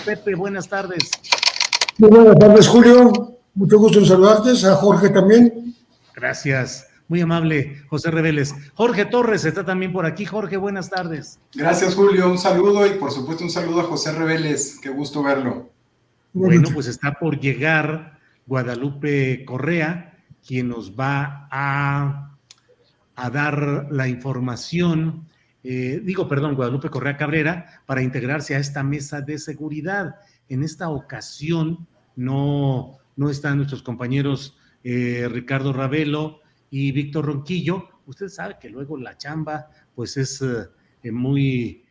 Pepe, buenas tardes. Muy buenas tardes, Julio. Mucho gusto en saludarte. A Jorge también. Gracias. Muy amable, José Reveles. Jorge Torres está también por aquí. Jorge, buenas tardes. Gracias, Julio. Un saludo y, por supuesto, un saludo a José Reveles. Qué gusto verlo. Bueno, pues está por llegar Guadalupe Correa, quien nos va a dar la información, Guadalupe Correa Cabrera, para integrarse a esta mesa de seguridad. En esta ocasión no están nuestros compañeros Ricardo Ravelo y Víctor Ronquillo. Usted sabe que luego la chamba pues es muy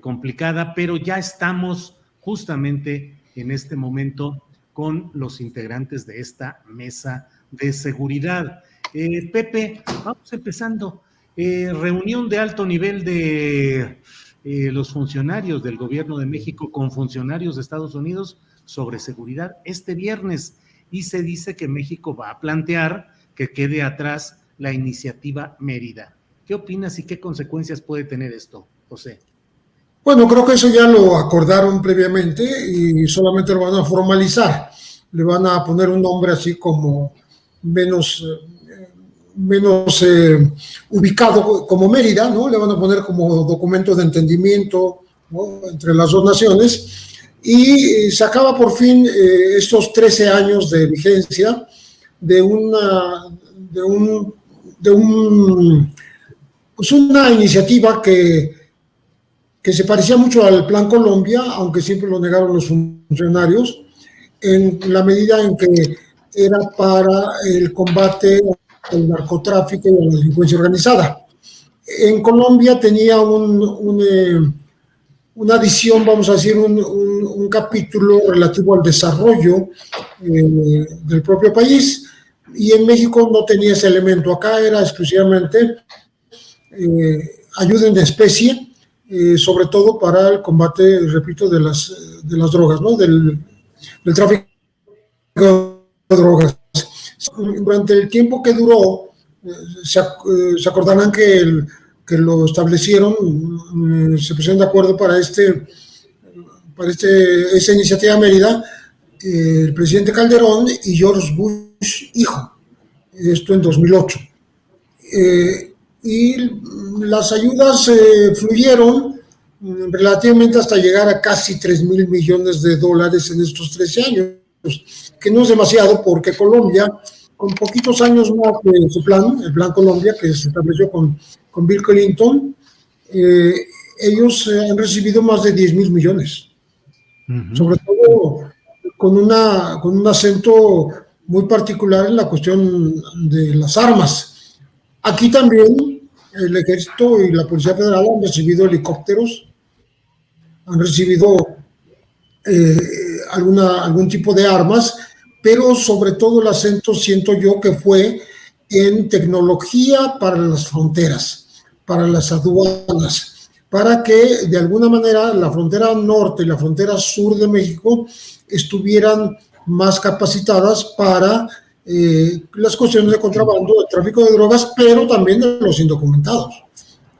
complicada, pero ya estamos justamente en este momento con los integrantes de esta mesa de seguridad. Pepe, vamos empezando. Reunión de alto nivel de los funcionarios del gobierno de México con funcionarios de Estados Unidos sobre seguridad este viernes, y se dice que México va a plantear que quede atrás la iniciativa Mérida. ¿Qué opinas y qué consecuencias puede tener esto, José? Bueno, creo que eso ya lo acordaron previamente y solamente lo van a formalizar. Le van a poner un nombre así como menos ubicado como Mérida, ¿no? Le van a poner como documento de entendimiento, ¿no?, entre las dos naciones, y se acaba por fin estos 13 años de vigencia de una iniciativa que se parecía mucho al Plan Colombia, aunque siempre lo negaron los funcionarios, en la medida en que era para el combate al narcotráfico y a la delincuencia organizada. En Colombia tenía una visión, vamos a decir, un capítulo relativo al desarrollo del propio país, y en México no tenía ese elemento. Acá era exclusivamente ayuda en especie, sobre todo para el combate, repito, de las drogas, ¿no? Del tráfico de drogas. Durante el tiempo que duró, se acordarán que lo establecieron, se pusieron de acuerdo para esa iniciativa Mérida, el presidente Calderón y George Bush hijo, esto en 2008. Y las ayudas fluyeron relativamente hasta llegar a casi $3,000 millones en estos 13 años, que no es demasiado porque Colombia, con poquitos años más de su plan, el Plan Colombia, que se estableció con Bill Clinton, ellos han recibido más de $10,000 millones, sobre todo con un acento muy particular en la cuestión de las armas. Aquí también el Ejército y la Policía Federal han recibido helicópteros, han recibido algún tipo de armas, pero sobre todo el acento, siento yo, que fue en tecnología para las fronteras, para las aduanas, para que de alguna manera la frontera norte y la frontera sur de México estuvieran más capacitadas para las cuestiones de contrabando, de tráfico de drogas, pero también de los indocumentados.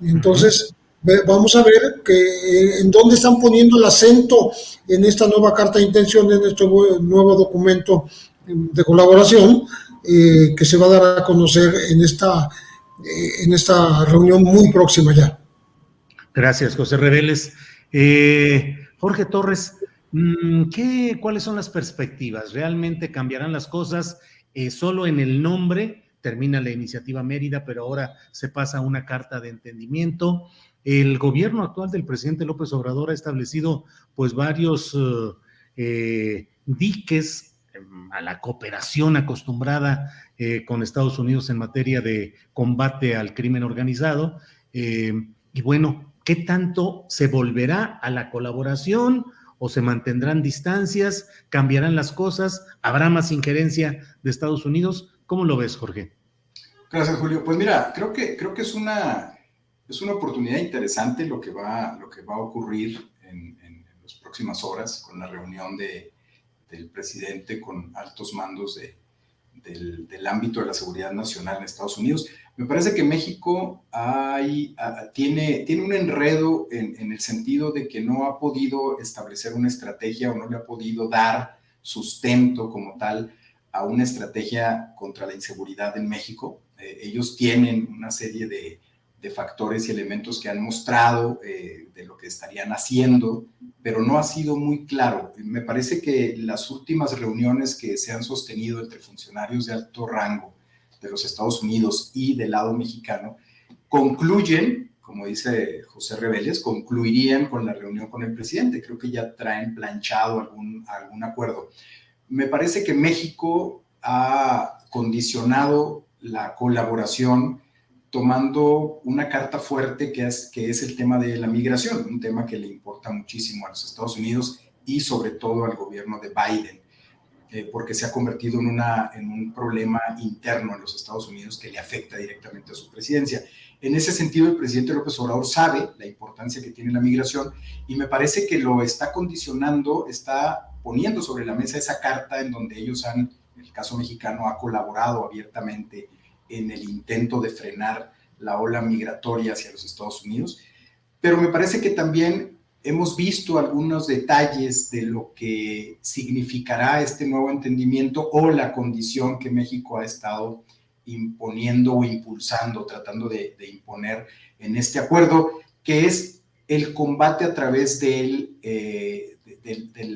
Entonces, vamos a ver en dónde están poniendo el acento en esta nueva carta de intención, en este nuevo documento de colaboración que se va a dar a conocer en esta reunión muy próxima ya. Gracias, José Reveles. Jorge Torres, ¿cuáles son las perspectivas? ¿Realmente cambiarán las cosas? Solo en el nombre termina la iniciativa Mérida, pero ahora se pasa a una carta de entendimiento. El gobierno actual del presidente López Obrador ha establecido pues varios diques a la cooperación acostumbrada con Estados Unidos en materia de combate al crimen organizado. Y bueno, ¿qué tanto se volverá a la colaboración o se mantendrán distancias? ¿Cambiarán las cosas? ¿Habrá más injerencia de Estados Unidos? ¿Cómo lo ves, Jorge? Gracias, Julio. Pues mira, creo que es una oportunidad interesante lo que va a ocurrir en las próximas horas con la reunión del presidente con altos mandos del ámbito de la seguridad nacional en Estados Unidos. Me parece que México tiene un enredo en el sentido de que no ha podido establecer una estrategia o no le ha podido dar sustento como tal a una estrategia contra la inseguridad en México. Ellos tienen una serie de factores y elementos que han mostrado de lo que estarían haciendo, pero no ha sido muy claro. Me parece que las últimas reuniones que se han sostenido entre funcionarios de alto rango de los Estados Unidos y del lado mexicano concluyen, como dice José Reveles, concluirían con la reunión con el presidente. Creo que ya traen planchado algún acuerdo. Me parece que México ha condicionado la colaboración tomando una carta fuerte que es el tema de la migración, un tema que le importa muchísimo a los Estados Unidos y sobre todo al gobierno de Biden, porque se ha convertido en un problema interno en los Estados Unidos que le afecta directamente a su presidencia. En ese sentido, el presidente López Obrador sabe la importancia que tiene la migración y me parece que lo está condicionando, está poniendo sobre la mesa esa carta en donde ellos en el caso mexicano, ha colaborado abiertamente en el intento de frenar la ola migratoria hacia los Estados Unidos, pero me parece que también hemos visto algunos detalles de lo que significará este nuevo entendimiento o la condición que México ha estado imponiendo o impulsando, tratando de imponer en este acuerdo, que es el combate a través del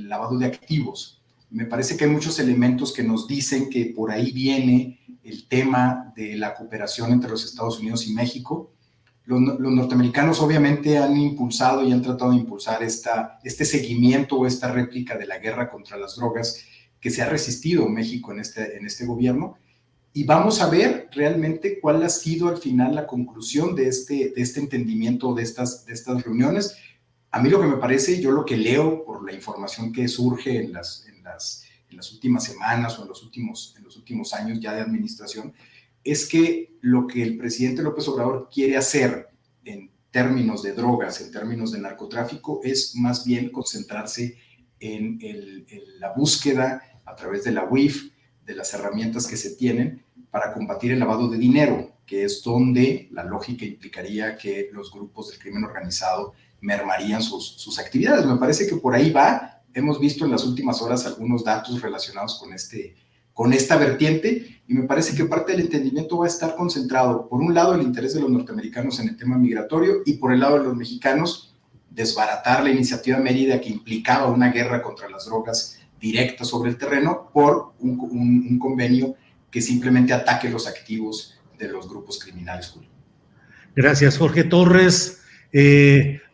lavado de activos. Me parece que hay muchos elementos que nos dicen que por ahí viene el tema de la cooperación entre los Estados Unidos y México. Los norteamericanos obviamente han impulsado y han tratado de impulsar este seguimiento o esta réplica de la guerra contra las drogas que se ha resistido México en este gobierno. Y vamos a ver realmente cuál ha sido al final la conclusión de este entendimiento, de estas reuniones. A mí lo que me parece, yo lo que leo por la información que surge en las últimas semanas o en los últimos años ya de administración, es que lo que el presidente López Obrador quiere hacer en términos de drogas, en términos de narcotráfico, es más bien concentrarse en la búsqueda a través de la UIF, de las herramientas que se tienen para combatir el lavado de dinero, que es donde la lógica implicaría que los grupos del crimen organizado mermarían sus actividades. Me parece que por ahí va. Hemos visto en las últimas horas algunos datos relacionados con esta vertiente y me parece que parte del entendimiento va a estar concentrado, por un lado, el interés de los norteamericanos en el tema migratorio y por el lado de los mexicanos, desbaratar la iniciativa Mérida que implicaba una guerra contra las drogas directa sobre el terreno por un convenio que simplemente ataque los activos de los grupos criminales, Julio. Gracias, Jorge Torres.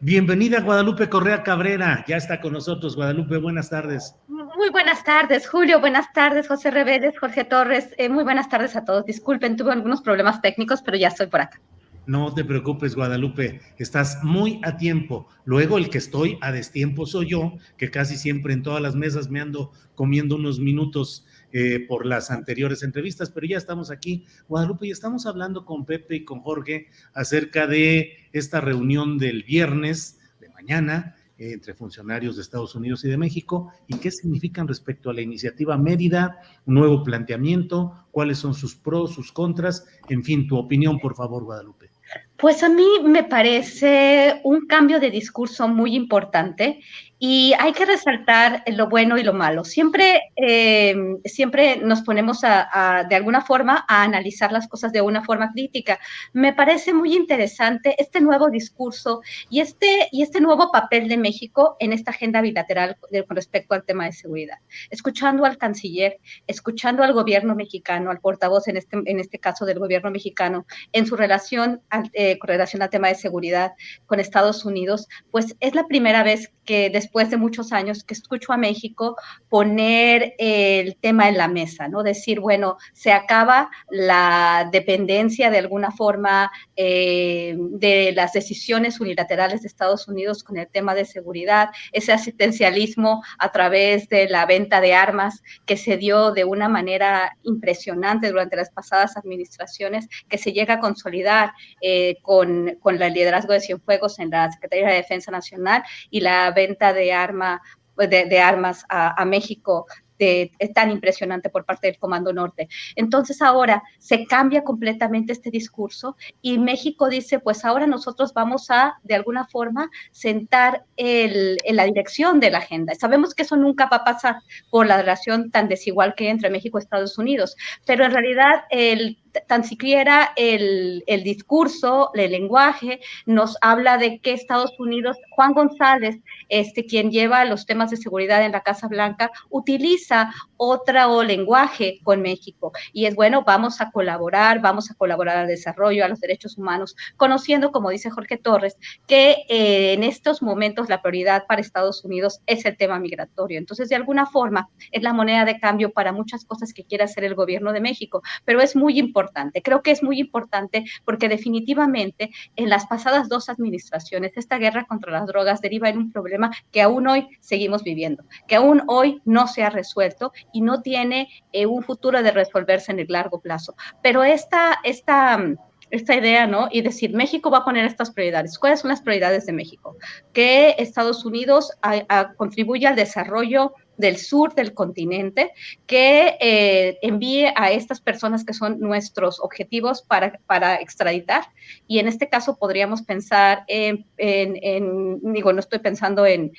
Bienvenida Guadalupe Correa Cabrera, ya está con nosotros. Guadalupe, buenas tardes. Muy buenas tardes, Julio, buenas tardes, José Reveles, Jorge Torres, muy buenas tardes a todos. Disculpen, tuve algunos problemas técnicos, pero ya estoy por acá. No te preocupes, Guadalupe, estás muy a tiempo. Luego el que estoy a destiempo soy yo, que casi siempre en todas las mesas me ando comiendo unos minutos por las anteriores entrevistas, pero ya estamos aquí, Guadalupe, y estamos hablando con Pepe y con Jorge acerca de esta reunión del viernes de mañana entre funcionarios de Estados Unidos y de México, y qué significan respecto a la iniciativa Mérida, un nuevo planteamiento, cuáles son sus pros, sus contras, en fin, tu opinión, por favor, Guadalupe. Pues a mí me parece un cambio de discurso muy importante y hay que resaltar lo bueno y lo malo. Siempre nos ponemos de alguna forma a analizar las cosas de una forma crítica. Me parece muy interesante este nuevo discurso y este nuevo papel de México en esta agenda bilateral con respecto al tema de seguridad. Escuchando al canciller, escuchando al gobierno mexicano, al portavoz en este caso del gobierno mexicano, en su relación con relación al tema de seguridad con Estados Unidos, pues es la primera vez que después de muchos años que escucho a México poner el tema en la mesa, ¿no? Decir, se acaba la dependencia de alguna forma de las decisiones unilaterales de Estados Unidos con el tema de seguridad, ese asistencialismo a través de la venta de armas que se dio de una manera impresionante durante las pasadas administraciones, que se llega a consolidar con el liderazgo de Cienfuegos en la Secretaría de Defensa Nacional y la venta de armas a México tan impresionante por parte del Comando Norte. Entonces ahora se cambia completamente este discurso y México dice, pues ahora nosotros vamos a, de alguna forma, sentar la dirección de la agenda. Sabemos que eso nunca va a pasar por la relación tan desigual que hay entre México y Estados Unidos, pero en realidad tan siquiera el discurso, el lenguaje, nos habla de que Estados Unidos, Juan González, quien lleva los temas de seguridad en la Casa Blanca, utiliza otro lenguaje con México. Y es bueno, vamos a colaborar al desarrollo, a los derechos humanos, conociendo, como dice Jorge Torres, que en estos momentos la prioridad para Estados Unidos es el tema migratorio. Entonces, de alguna forma, es la moneda de cambio para muchas cosas que quiere hacer el gobierno de México, pero es muy importante. Creo que es muy importante porque definitivamente en las pasadas 2 administraciones esta guerra contra las drogas deriva en un problema que aún hoy seguimos viviendo, que aún hoy no se ha resuelto y no tiene un futuro de resolverse en el largo plazo. Pero esta idea, ¿no? Y decir, México va a poner estas prioridades. ¿Cuáles son las prioridades de México? Que Estados Unidos contribuya al desarrollo del sur del continente, que envíe a estas personas que son nuestros objetivos para extraditar, y en este caso podríamos pensar digo, no estoy pensando en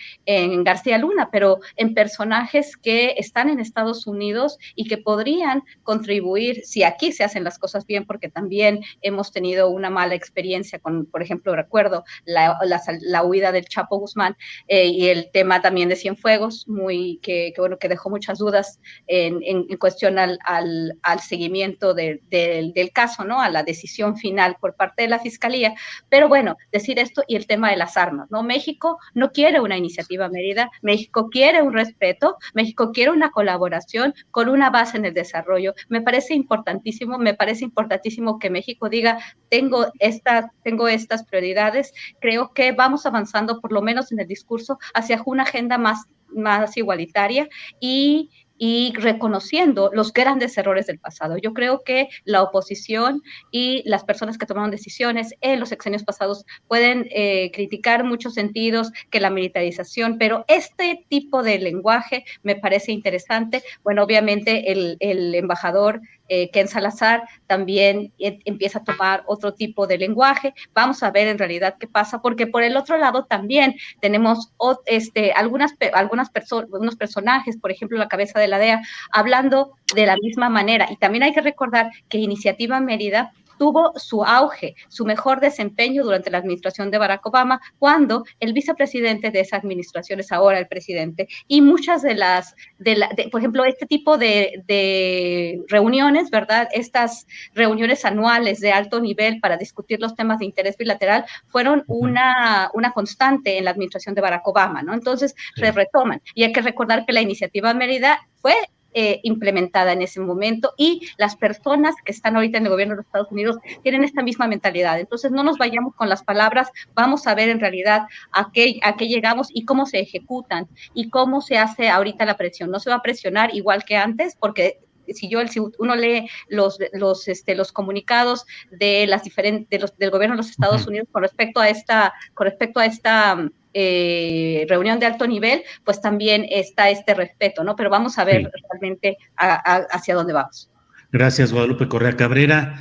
García Luna, pero en personajes que están en Estados Unidos y que podrían contribuir, si aquí se hacen las cosas bien, porque también hemos tenido una mala experiencia con, por ejemplo, recuerdo la huida del Chapo Guzmán y el tema también de Cienfuegos, que dejó muchas dudas en cuestión al seguimiento del caso, ¿no? A la decisión final por parte de la Fiscalía. Pero bueno, decir esto y el tema de las armas, ¿no? México no quiere una iniciativa Mérida, México quiere un respeto, México quiere una colaboración con una base en el desarrollo. Me parece importantísimo que México diga, tengo estas prioridades. Creo que vamos avanzando, por lo menos en el discurso, hacia una agenda más igualitaria y reconociendo los grandes errores del pasado. Yo creo que la oposición y las personas que tomaron decisiones en los sexenios pasados pueden criticar en muchos sentidos que la militarización, pero este tipo de lenguaje me parece interesante. Bueno, obviamente el embajador Ken Salazar también empieza a tomar otro tipo de lenguaje. Vamos a ver en realidad qué pasa, porque por el otro lado también tenemos algunos personajes, por ejemplo, la cabeza de la DEA, hablando de la misma manera. Y también hay que recordar que Iniciativa Mérida tuvo su auge, su mejor desempeño durante la administración de Barack Obama, cuando el vicepresidente de esa administración es ahora el presidente, y muchas por ejemplo, este tipo de reuniones, ¿verdad? Estas reuniones anuales de alto nivel para discutir los temas de interés bilateral fueron una constante en la administración de Barack Obama, ¿no? Entonces, se retoman. Y hay que recordar que la Iniciativa Mérida fue implementada en ese momento, y las personas que están ahorita en el gobierno de los Estados Unidos tienen esta misma mentalidad. Entonces, no nos vayamos con las palabras, vamos a ver en realidad a qué llegamos y cómo se ejecutan y cómo se hace ahorita la presión. No se va a presionar igual que antes, porque si uno lee los comunicados de del gobierno de los Estados Unidos con respecto a esta reunión de alto nivel, pues también está este respeto, ¿no? Pero vamos a ver realmente hacia dónde vamos. Gracias, Guadalupe Correa Cabrera.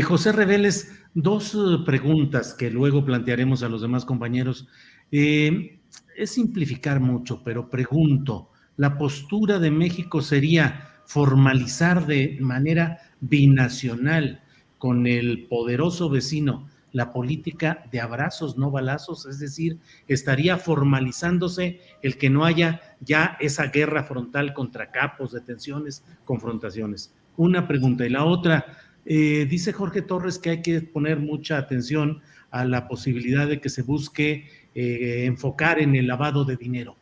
José Reveles, 2 preguntas que luego plantearemos a los demás compañeros. Es simplificar mucho, pero pregunto, ¿la postura de México sería formalizar de manera binacional con el poderoso vecino la política de abrazos, no balazos? Es decir, estaría formalizándose el que no haya ya esa guerra frontal contra capos, detenciones, confrontaciones. Una pregunta. Y la otra, dice Jorge Torres que hay que poner mucha atención a la posibilidad de que se busque enfocar en el lavado de dinero.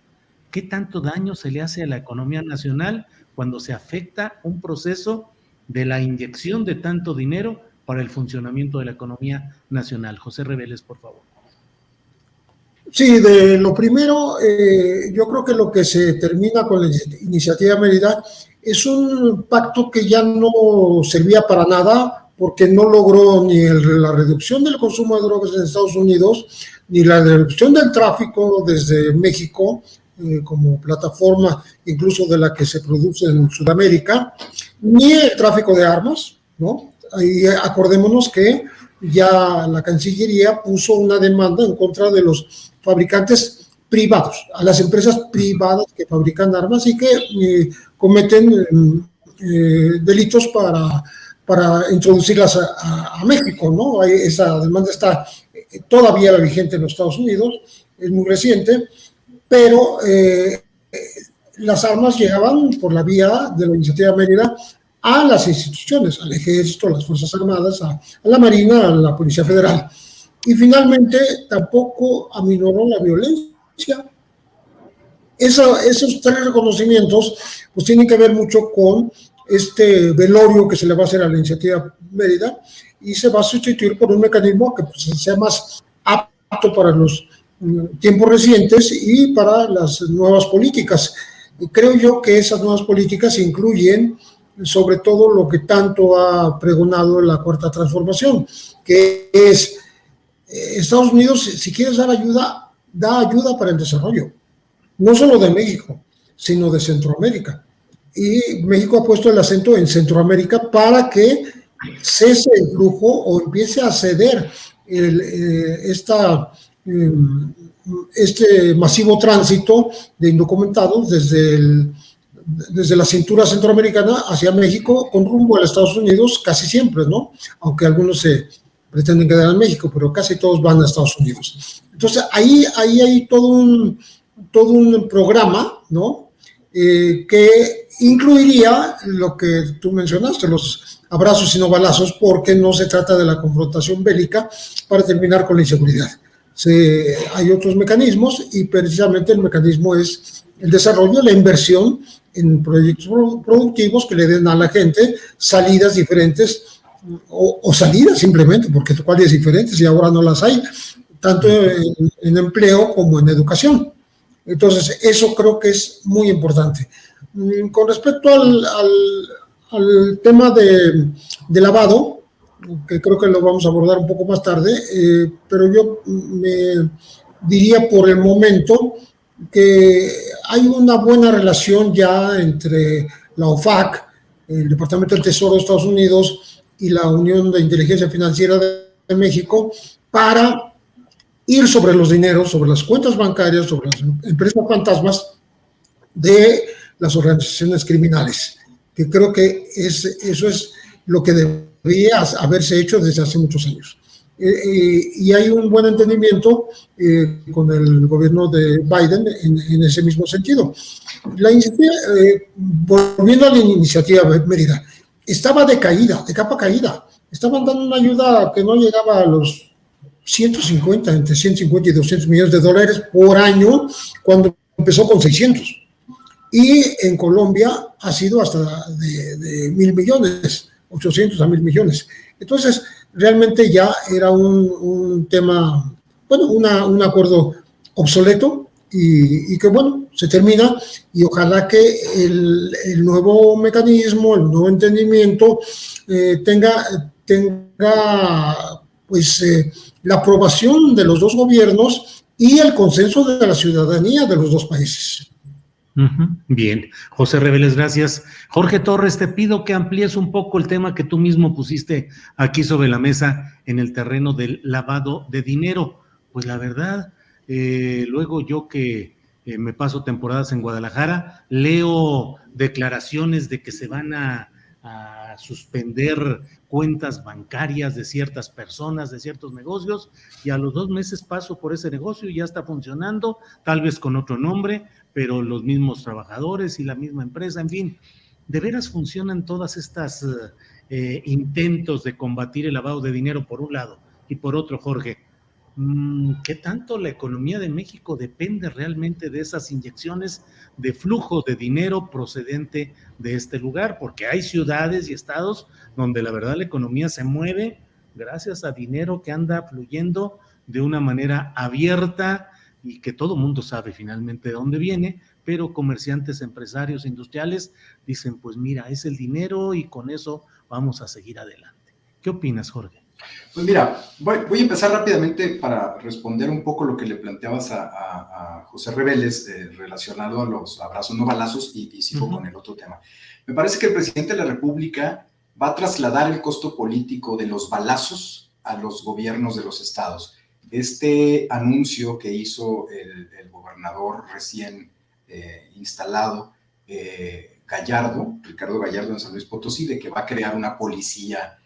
¿Qué tanto daño se le hace a la economía nacional cuando se afecta un proceso de la inyección de tanto dinero para el funcionamiento de la economía nacional? José Reveles, por favor. Sí, de lo primero, yo creo que lo que se termina con la Iniciativa Mérida es un pacto que ya no servía para nada, porque no logró ni la reducción del consumo de drogas en Estados Unidos, ni la reducción del tráfico desde México como plataforma incluso de la que se produce en Sudamérica, ni el tráfico de armas, ¿no? Y acordémonos que ya la Cancillería puso una demanda en contra de los fabricantes privados, a las empresas privadas que fabrican armas y que cometen delitos para introducirlas a México, ¿no? Esa demanda está todavía vigente en los Estados Unidos, es muy reciente, pero las armas llegaban por la vía de la Iniciativa Mérida a las instituciones, al Ejército, a las Fuerzas Armadas, a la Marina, a la Policía Federal. Y finalmente tampoco aminoró la violencia. Esos tres reconocimientos pues tienen que ver mucho con este velorio que se le va a hacer a la Iniciativa Mérida y se va a sustituir por un mecanismo que pues, sea más apto para los tiempos recientes y para las nuevas políticas. Y creo yo que esas nuevas políticas incluyen sobre todo lo que tanto ha pregonado la Cuarta Transformación, que es Estados Unidos, si quieres dar ayuda, da ayuda para el desarrollo, no solo de México, sino de Centroamérica. Y México ha puesto el acento en Centroamérica para que cese el flujo o empiece a ceder este masivo tránsito de indocumentados desde la cintura centroamericana hacia México con rumbo a los Estados Unidos casi siempre, ¿no? Aunque algunos se pretenden quedar en México, pero casi todos van a Estados Unidos. Entonces, ahí hay todo un programa, ¿no? Que incluiría lo que tú mencionaste, los abrazos y no balazos, porque no se trata de la confrontación bélica para terminar con la inseguridad. Hay otros mecanismos y precisamente el mecanismo es el desarrollo, la inversión en proyectos productivos que le den a la gente salidas diferentes o salidas simplemente, porque cuáles diferentes y ahora no las hay, tanto en empleo como en educación. Entonces, eso creo que es muy importante. Con respecto al tema de lavado, que creo que lo vamos a abordar un poco más tarde, pero yo me diría por el momento que hay una buena relación ya entre la OFAC, el Departamento del Tesoro de Estados Unidos y la Unión de Inteligencia Financiera de México para ir sobre los dineros, sobre las cuentas bancarias, sobre las empresas fantasmas de las organizaciones criminales, que creo que eso es lo que debería haberse hecho desde hace muchos años. Y hay un buen entendimiento con el gobierno de Biden en ese mismo sentido. Volviendo a la Iniciativa Mérida, estaba de capa caída. Estaban dando una ayuda que no llegaba a los entre 150 y 200 millones de dólares por año, cuando empezó con 600. Y en Colombia ha sido hasta de 1,000 millones, 800 a 1,000 millones. Entonces, realmente ya era un tema, bueno, un acuerdo obsoleto y que, bueno, se termina y ojalá que el nuevo mecanismo, el nuevo entendimiento tenga pues la aprobación de los dos gobiernos y el consenso de la ciudadanía de los dos países. Bien, José Reveles, gracias. Jorge Torres, te pido que amplíes un poco el tema que tú mismo pusiste aquí sobre la mesa en el terreno del lavado de dinero. Pues la verdad, luego yo que me paso temporadas en Guadalajara, leo declaraciones de que se van a suspender cuentas bancarias de ciertas personas, de ciertos negocios, y a los 2 meses paso por ese negocio y ya está funcionando, tal vez con otro nombre, pero los mismos trabajadores y la misma empresa, en fin, ¿de veras funcionan todas estas intentos de combatir el lavado de dinero por un lado? Y por otro, Jorge, ¿qué tanto la economía de México depende realmente de esas inyecciones de flujo de dinero procedente de este lugar? Porque hay ciudades y estados donde la verdad la economía se mueve gracias a dinero que anda fluyendo de una manera abierta y que todo mundo sabe finalmente de dónde viene, pero comerciantes, empresarios, industriales dicen, pues mira, es el dinero y con eso vamos a seguir adelante. ¿Qué opinas, Jorge? Pues mira, voy a empezar rápidamente para responder un poco lo que le planteabas a José Reveles relacionado a los abrazos no balazos y sigo con el otro tema. Me parece que el presidente de la República va a trasladar el costo político de los balazos a los gobiernos de los estados. Este anuncio que hizo el gobernador recién instalado, Ricardo Gallardo en San Luis Potosí, de que va a crear una policía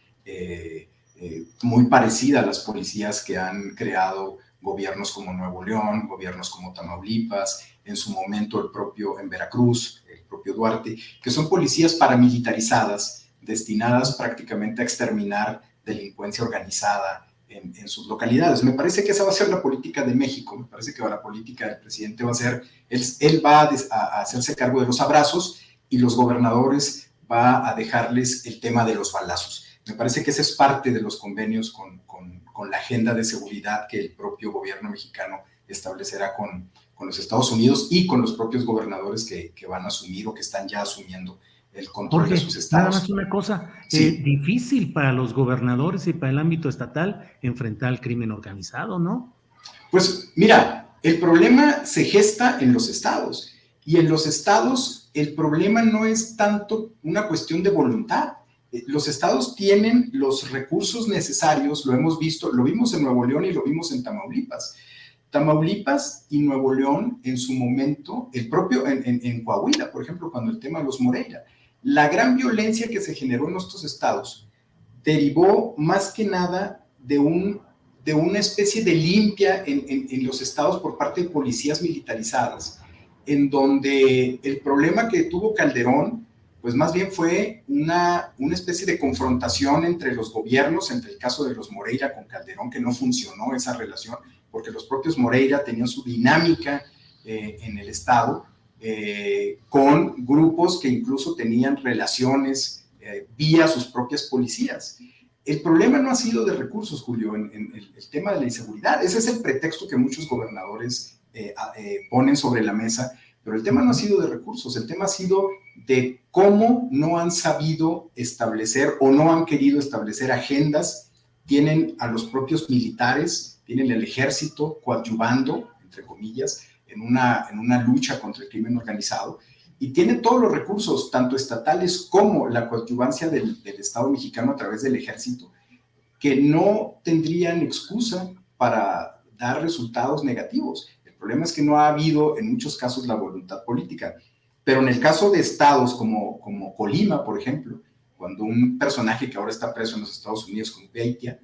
muy parecida a las policías que han creado gobiernos como Nuevo León, gobiernos como Tamaulipas, en su momento el propio en Veracruz, el propio Duarte, que son policías paramilitarizadas destinadas prácticamente a exterminar delincuencia organizada en sus localidades. Me parece que esa va a ser la política de México, me parece que la política del presidente va a ser, él va a hacerse cargo de los abrazos y los gobernadores va a dejarles el tema de los balazos. Me parece que esa es parte de los convenios con la agenda de seguridad que el propio gobierno mexicano establecerá con los Estados Unidos y con los propios gobernadores que van a asumir o que están ya asumiendo el control Jorge, de sus estados. Nada más una cosa, sí. Difícil para los gobernadores y para el ámbito estatal enfrentar el crimen organizado, ¿no? Pues mira, el problema se gesta en los estados y en los estados el problema no es tanto una cuestión de voluntad. Los estados tienen los recursos necesarios, lo hemos visto, lo vimos en Nuevo León y lo vimos en Tamaulipas. Tamaulipas y Nuevo León en su momento, el propio en Coahuila, por ejemplo, cuando el tema de los Moreira, la gran violencia que se generó en estos estados derivó más que nada de una especie de limpia en los estados por parte de policías militarizadas, en donde el problema que tuvo Calderón pues más bien fue una especie de confrontación entre los gobiernos, entre el caso de los Moreira con Calderón, que no funcionó esa relación, porque los propios Moreira tenían su dinámica en el Estado, con grupos que incluso tenían relaciones vía sus propias policías. El problema no ha sido de recursos, Julio, en el tema de la inseguridad. Ese es el pretexto que muchos gobernadores ponen sobre la mesa, pero el tema no ha sido de recursos, el tema ha sido de cómo no han sabido establecer o no han querido establecer agendas. Tienen a los propios militares, tienen el ejército coadyuvando, entre comillas, en una lucha contra el crimen organizado, y tienen todos los recursos, tanto estatales como la coadyuvancia del Estado mexicano a través del ejército, que no tendrían excusa para dar resultados negativos. El problema es que no ha habido en muchos casos la voluntad política. Pero en el caso de estados como Colima, por ejemplo, cuando un personaje que ahora está preso en los Estados Unidos, como Beitia,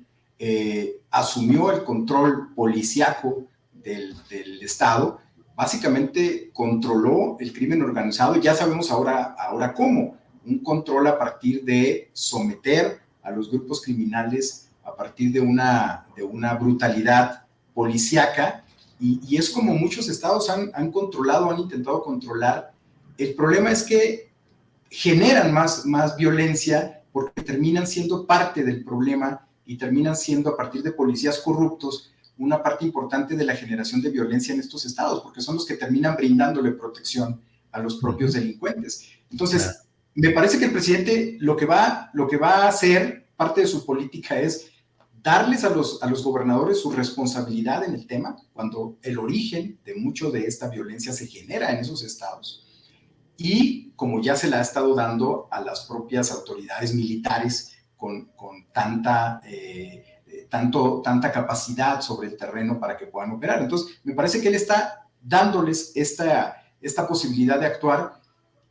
asumió el control policíaco del estado, básicamente controló el crimen organizado, y ya sabemos ahora cómo, un control a partir de someter a los grupos criminales a partir de una brutalidad policíaca, y es como muchos estados han controlado, han intentado controlar. El problema es que generan más violencia porque terminan siendo parte del problema y terminan siendo, a partir de policías corruptos, una parte importante de la generación de violencia en estos estados, porque son los que terminan brindándole protección a los propios delincuentes. Entonces, me parece que el presidente lo que va a hacer, parte de su política, es darles a los gobernadores su responsabilidad en el tema, cuando el origen de mucho de esta violencia se genera en esos estados. Y como ya se la ha estado dando a las propias autoridades militares con tanta capacidad sobre el terreno para que puedan operar. Entonces, me parece que él está dándoles esta posibilidad de actuar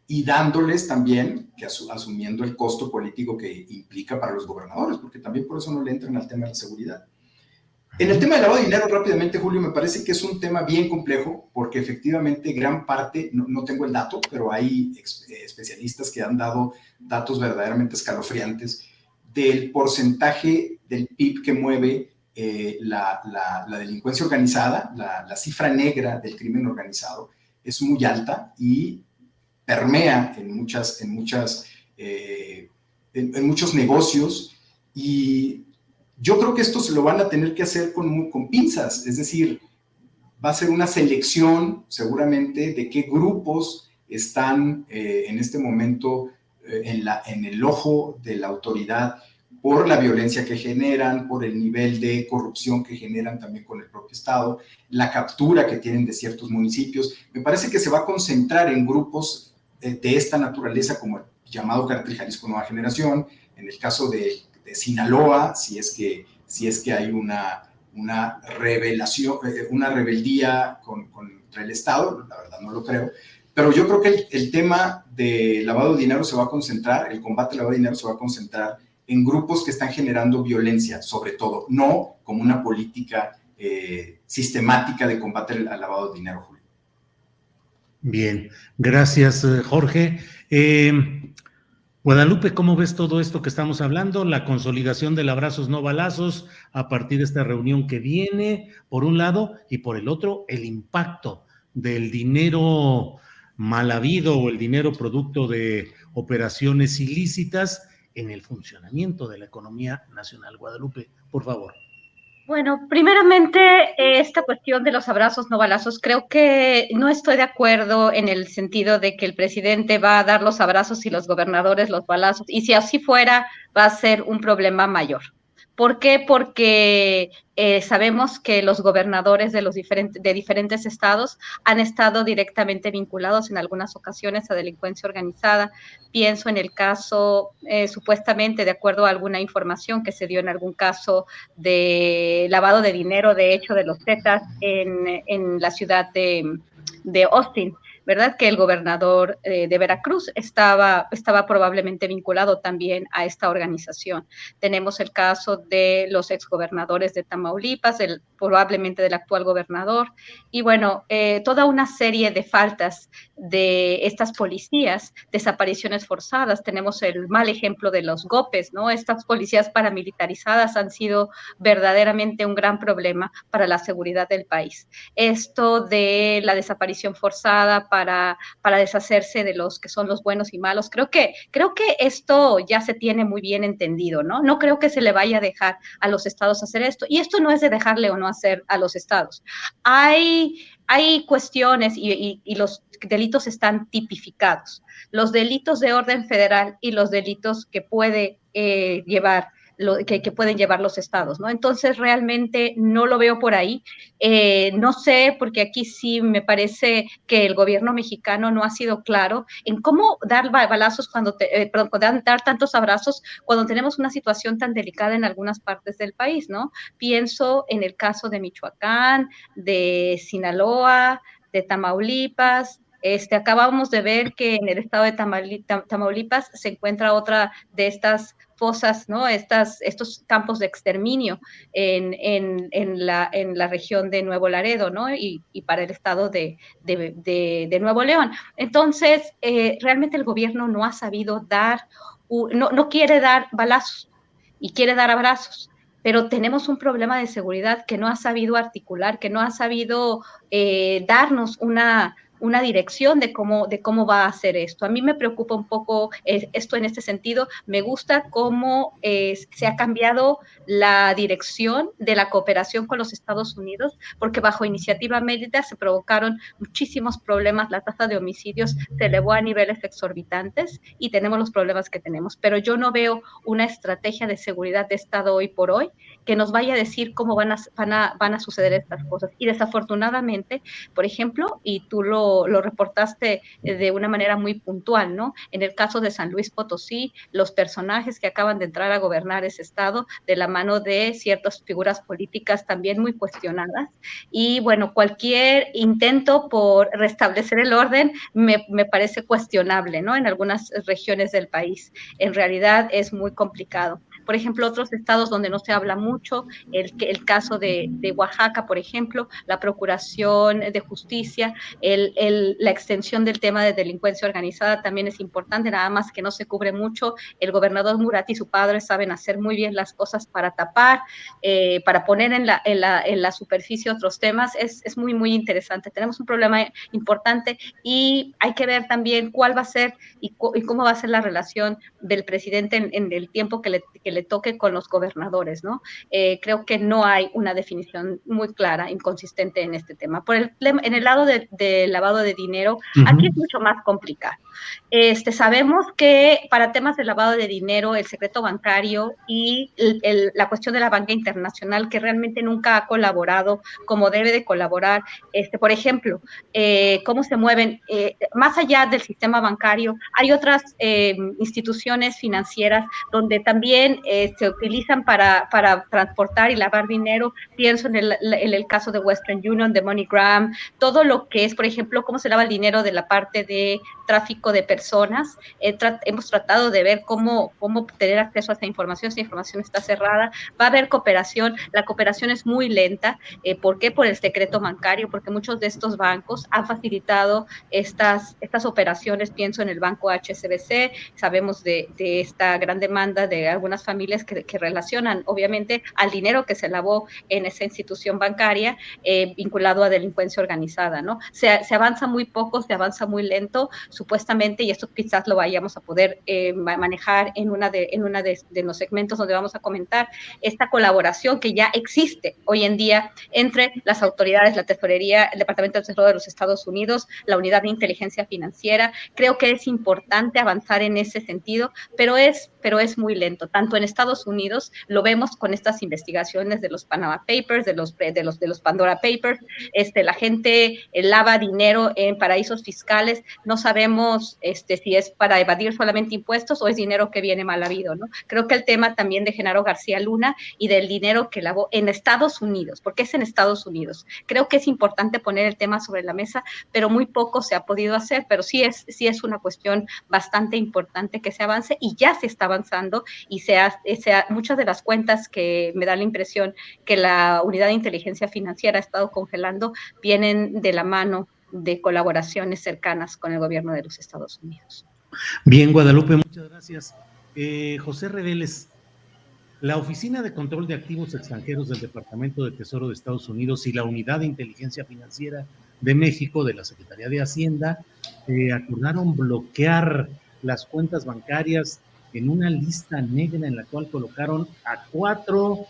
y dándoles también, que asumiendo el costo político que implica para los gobernadores, porque también por eso no le entran al tema de la seguridad. En el tema del lavado de dinero, rápidamente, Julio, me parece que es un tema bien complejo, porque efectivamente gran parte, no tengo el dato, pero hay especialistas que han dado datos verdaderamente escalofriantes del porcentaje del PIB que mueve la delincuencia organizada, la cifra negra del crimen organizado es muy alta y permea en muchos negocios, y yo creo que esto se lo van a tener que hacer con pinzas, es decir, va a ser una selección seguramente de qué grupos están en este momento en el ojo de la autoridad por la violencia que generan, por el nivel de corrupción que generan también con el propio Estado, la captura que tienen de ciertos municipios. Me parece que se va a concentrar en grupos de esta naturaleza, como el llamado Cártel Jalisco Nueva Generación, en el caso de Sinaloa, si es que hay una rebeldía contra el Estado, la verdad no lo creo, pero yo creo que el tema de lavado de dinero se va a concentrar, el combate al lavado de dinero se va a concentrar en grupos que están generando violencia, sobre todo, no como una política sistemática de combate al lavado de dinero, Julio. Bien, gracias, Jorge. Guadalupe, ¿cómo ves todo esto que estamos hablando? La consolidación del abrazos no balazos a partir de esta reunión que viene, por un lado, y por el otro, el impacto del dinero mal habido o el dinero producto de operaciones ilícitas en el funcionamiento de la economía nacional. Guadalupe, por favor. Bueno, primeramente, esta cuestión de los abrazos no balazos, creo que no estoy de acuerdo en el sentido de que el presidente va a dar los abrazos y los gobernadores los balazos, y si así fuera, va a ser un problema mayor. ¿Por qué? Porque sabemos que los gobernadores de diferentes estados han estado directamente vinculados en algunas ocasiones a delincuencia organizada. Pienso en el caso, supuestamente, de acuerdo a alguna información que se dio en algún caso de lavado de dinero, de hecho, de los Zetas en la ciudad de Austin, ¿verdad? Que el gobernador de Veracruz estaba probablemente vinculado también a esta organización. Tenemos el caso de los exgobernadores de Tamaulipas, probablemente del actual gobernador, y bueno, toda una serie de faltas de estas policías, desapariciones forzadas. Tenemos el mal ejemplo de los GOPES, ¿no? Estas policías paramilitarizadas han sido verdaderamente un gran problema para la seguridad del país. Esto de la desaparición forzada para deshacerse de los que son los buenos y malos. Creo que esto ya se tiene muy bien entendido, ¿no? No creo que se le vaya a dejar a los estados hacer esto. Y esto no es de dejarle o no hacer a los estados. Hay cuestiones y los delitos están tipificados. Los delitos de orden federal y los delitos que puede llevar que pueden llevar los estados, ¿no? Entonces, realmente no lo veo por ahí. No sé, porque aquí sí me parece que el gobierno mexicano no ha sido claro en cómo dar balazos dar tantos abrazos cuando tenemos una situación tan delicada en algunas partes del país, ¿no? Pienso en el caso de Michoacán, de Sinaloa, de Tamaulipas. Acabamos de ver que en el estado de Tamaulipas se encuentra otra de estas fosas, ¿no? Estos campos de exterminio en la región de Nuevo Laredo, ¿no? Y para el estado de Nuevo León. Entonces, realmente el gobierno no ha sabido no quiere dar balazos y quiere dar abrazos, pero tenemos un problema de seguridad que no ha sabido articular, que no ha sabido darnos una dirección de cómo va a hacer esto. A mí me preocupa un poco esto en este sentido. Me gusta cómo se ha cambiado la dirección de la cooperación con los Estados Unidos, porque bajo Iniciativa Mérida se provocaron muchísimos problemas, la tasa de homicidios se elevó a niveles exorbitantes y tenemos los problemas que tenemos, pero yo no veo una estrategia de seguridad de Estado hoy por hoy que nos vaya a decir cómo van a suceder estas cosas. Y desafortunadamente, por ejemplo, y tú lo reportaste de una manera muy puntual, ¿no? En el caso de San Luis Potosí, los personajes que acaban de entrar a gobernar ese estado de la mano de ciertas figuras políticas también muy cuestionadas. Y bueno, cualquier intento por restablecer el orden me parece cuestionable, ¿no? En algunas regiones del país. En realidad es muy complicado. Por ejemplo, otros estados donde no se habla mucho, el caso de Oaxaca, por ejemplo, la Procuración de Justicia, la extensión del tema de delincuencia organizada también es importante, nada más que no se cubre mucho. El gobernador Murat y su padre saben hacer muy bien las cosas para tapar, para poner en la superficie otros temas. Es muy, muy interesante. Tenemos un problema importante y hay que ver también cuál va a ser y cómo va a ser la relación del presidente en el tiempo que le le toque con los gobernadores, ¿no? Creo que no hay una definición muy clara, inconsistente en este tema. En el lado de lavado de dinero, aquí es mucho más complicado. Sabemos que para temas de lavado de dinero, el secreto bancario y la cuestión de la banca internacional, que realmente nunca ha colaborado como debe de colaborar, por ejemplo, cómo se mueven, más allá del sistema bancario, hay otras instituciones financieras donde también se utilizan para transportar y lavar dinero. Pienso en el caso de Western Union, de MoneyGram, todo lo que es, por ejemplo, cómo se lava el dinero de la parte de tráfico de personas. Hemos tratado de ver cómo tener acceso a esa información está cerrada. Va a haber cooperación, la cooperación es muy lenta. ¿Por qué? Por el secreto bancario, porque muchos de estos bancos han facilitado estas operaciones. Pienso en el banco HSBC, sabemos de esta gran demanda de algunas familias que relacionan obviamente al dinero que se lavó en esa institución bancaria vinculado a delincuencia organizada, ¿no? Se avanza muy poco, se avanza muy lento, supuestamente, y esto quizás lo vayamos a poder manejar en una de los segmentos donde vamos a comentar esta colaboración que ya existe hoy en día entre las autoridades, la Tesorería, el Departamento del Tesoro de los Estados Unidos, la Unidad de Inteligencia Financiera. Creo que es importante avanzar en ese sentido, pero es muy lento. Tanto en Estados Unidos, lo vemos con estas investigaciones de los Panama Papers, de los Pandora Papers, la gente lava dinero en paraísos fiscales, no sabemos si es para evadir solamente impuestos o es dinero que viene mal habido, ¿no? Creo que el tema también de Genaro García Luna y del dinero que lavó en Estados Unidos, porque es en Estados Unidos. Creo que es importante poner el tema sobre la mesa, pero muy poco se ha podido hacer, pero sí es una cuestión bastante importante que se avance, y ya se está avanzando, y muchas de las cuentas que me da la impresión que la Unidad de Inteligencia Financiera ha estado congelando vienen de la mano de colaboraciones cercanas con el gobierno de los Estados Unidos. Bien, Guadalupe, muchas gracias. José Reveles, la Oficina de Control de Activos Extranjeros del Departamento de Tesoro de Estados Unidos y la Unidad de Inteligencia Financiera de México de la Secretaría de Hacienda acordaron bloquear las cuentas bancarias en una lista negra en la cual colocaron a 4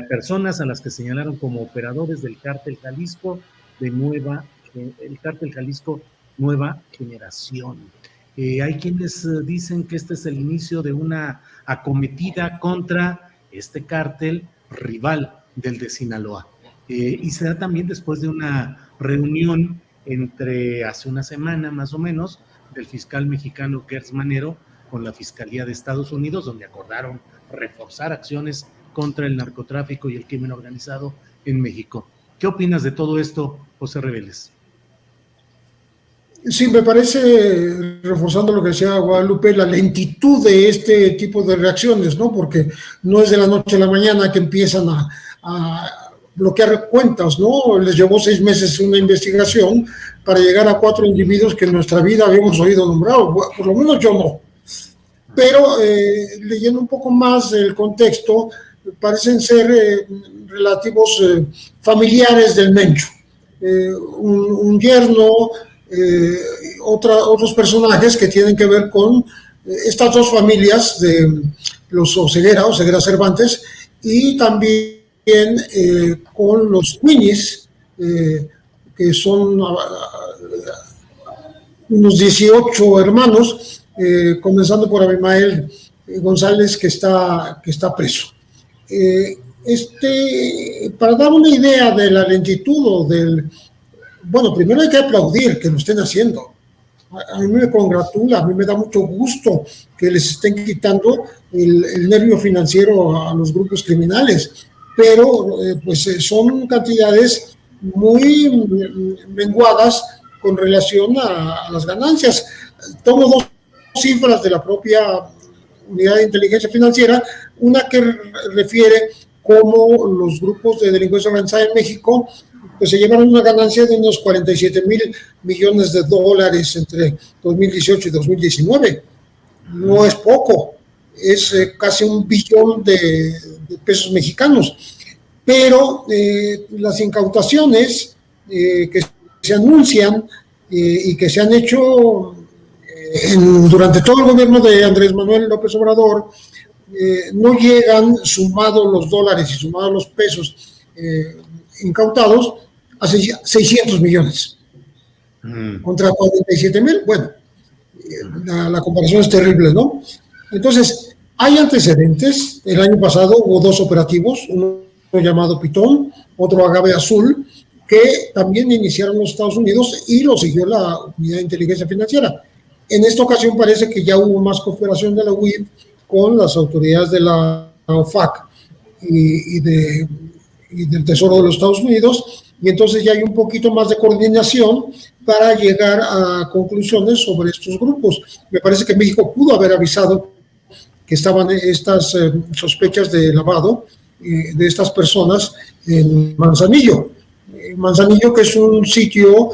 personas a las que señalaron como operadores del Cártel Jalisco el Cártel Jalisco Nueva Generación. Hay quienes dicen que este es el inicio de una acometida contra este cártel rival del de Sinaloa. Y se da también después de una reunión hace una semana más o menos del fiscal mexicano Gertz Manero con la Fiscalía de Estados Unidos, donde acordaron reforzar acciones contra el narcotráfico y el crimen organizado en México. ¿Qué opinas de todo esto, José Reveles? Sí, me parece, reforzando lo que decía Guadalupe, la lentitud de este tipo de reacciones, ¿no? Porque no es de la noche a la mañana que empiezan a bloquear cuentas, ¿no? Les llevó 6 meses una investigación para llegar a 4 individuos que en nuestra vida habíamos oído nombrados, por lo menos yo no. Pero leyendo un poco más el contexto, parecen ser relativos familiares del Mencho. Un yerno, otros personajes que tienen que ver con estas 2 familias de los Oseguera Cervantes, y también con los Queenies, que son unos 18 hermanos, comenzando por Abimael González, que está preso. Para dar una idea de la lentitud bueno, primero hay que aplaudir que lo estén haciendo. A mí me congratula, a mí me da mucho gusto que les estén quitando el nervio financiero a los grupos criminales, pero pues son cantidades muy menguadas con relación a las ganancias. Tomo 2 cifras de la propia Unidad de Inteligencia Financiera, una que refiere cómo los grupos de delincuencia organizada en México pues se llevaron una ganancia de unos 47,000 millones de dólares entre 2018 y 2019. No es poco, es casi 1 billón de pesos mexicanos. Pero las incautaciones que se anuncian y que se han hecho durante todo el gobierno de Andrés Manuel López Obrador, no llegan, sumados los dólares y sumados los pesos incautados, a 600 millones contra 47,000. Bueno, la comparación es terrible, ¿no? Entonces, hay antecedentes. El año pasado hubo 2 operativos, uno llamado Pitón, otro Agave Azul, que también iniciaron los Estados Unidos y lo siguió la Unidad de Inteligencia Financiera. En esta ocasión parece que ya hubo más cooperación de la UIF con las autoridades de la OFAC y del Tesoro de los Estados Unidos, y entonces ya hay un poquito más de coordinación para llegar a conclusiones sobre estos grupos. Me parece que México pudo haber avisado que estaban estas sospechas de lavado de estas personas en Manzanillo. Manzanillo, que es un sitio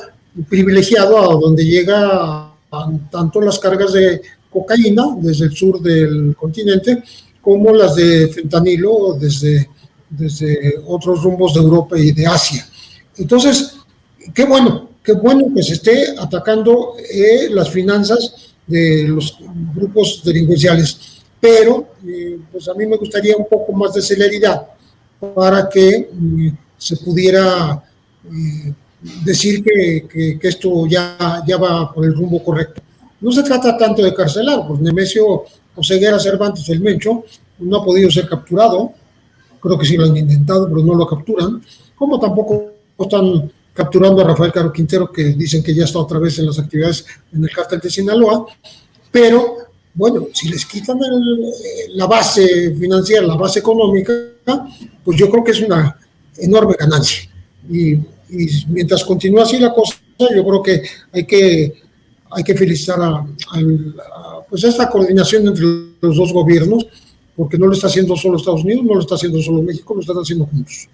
privilegiado a donde llega tanto las cargas de cocaína desde el sur del continente como las de fentanilo desde otros rumbos de Europa y de Asia. Entonces, qué bueno que se esté atacando las finanzas de los grupos delincuenciales, pero pues a mí me gustaría un poco más de celeridad para que se pudiera decir que esto ya va por el rumbo correcto. No se trata tanto de carcelar, pues Nemesio Oseguera Cervantes, el Mencho, no ha podido ser capturado. Creo que sí lo han intentado, pero no lo capturan. Como tampoco están capturando a Rafael Caro Quintero, que dicen que ya está otra vez en las actividades en el cártel de Sinaloa. Pero, bueno, si les quitan la base financiera, la base económica, pues yo creo que es una enorme ganancia. Y mientras continúe así la cosa, yo creo que hay que felicitar pues esta coordinación entre los dos gobiernos, porque no lo está haciendo solo Estados Unidos, no lo está haciendo solo México, lo están haciendo juntos.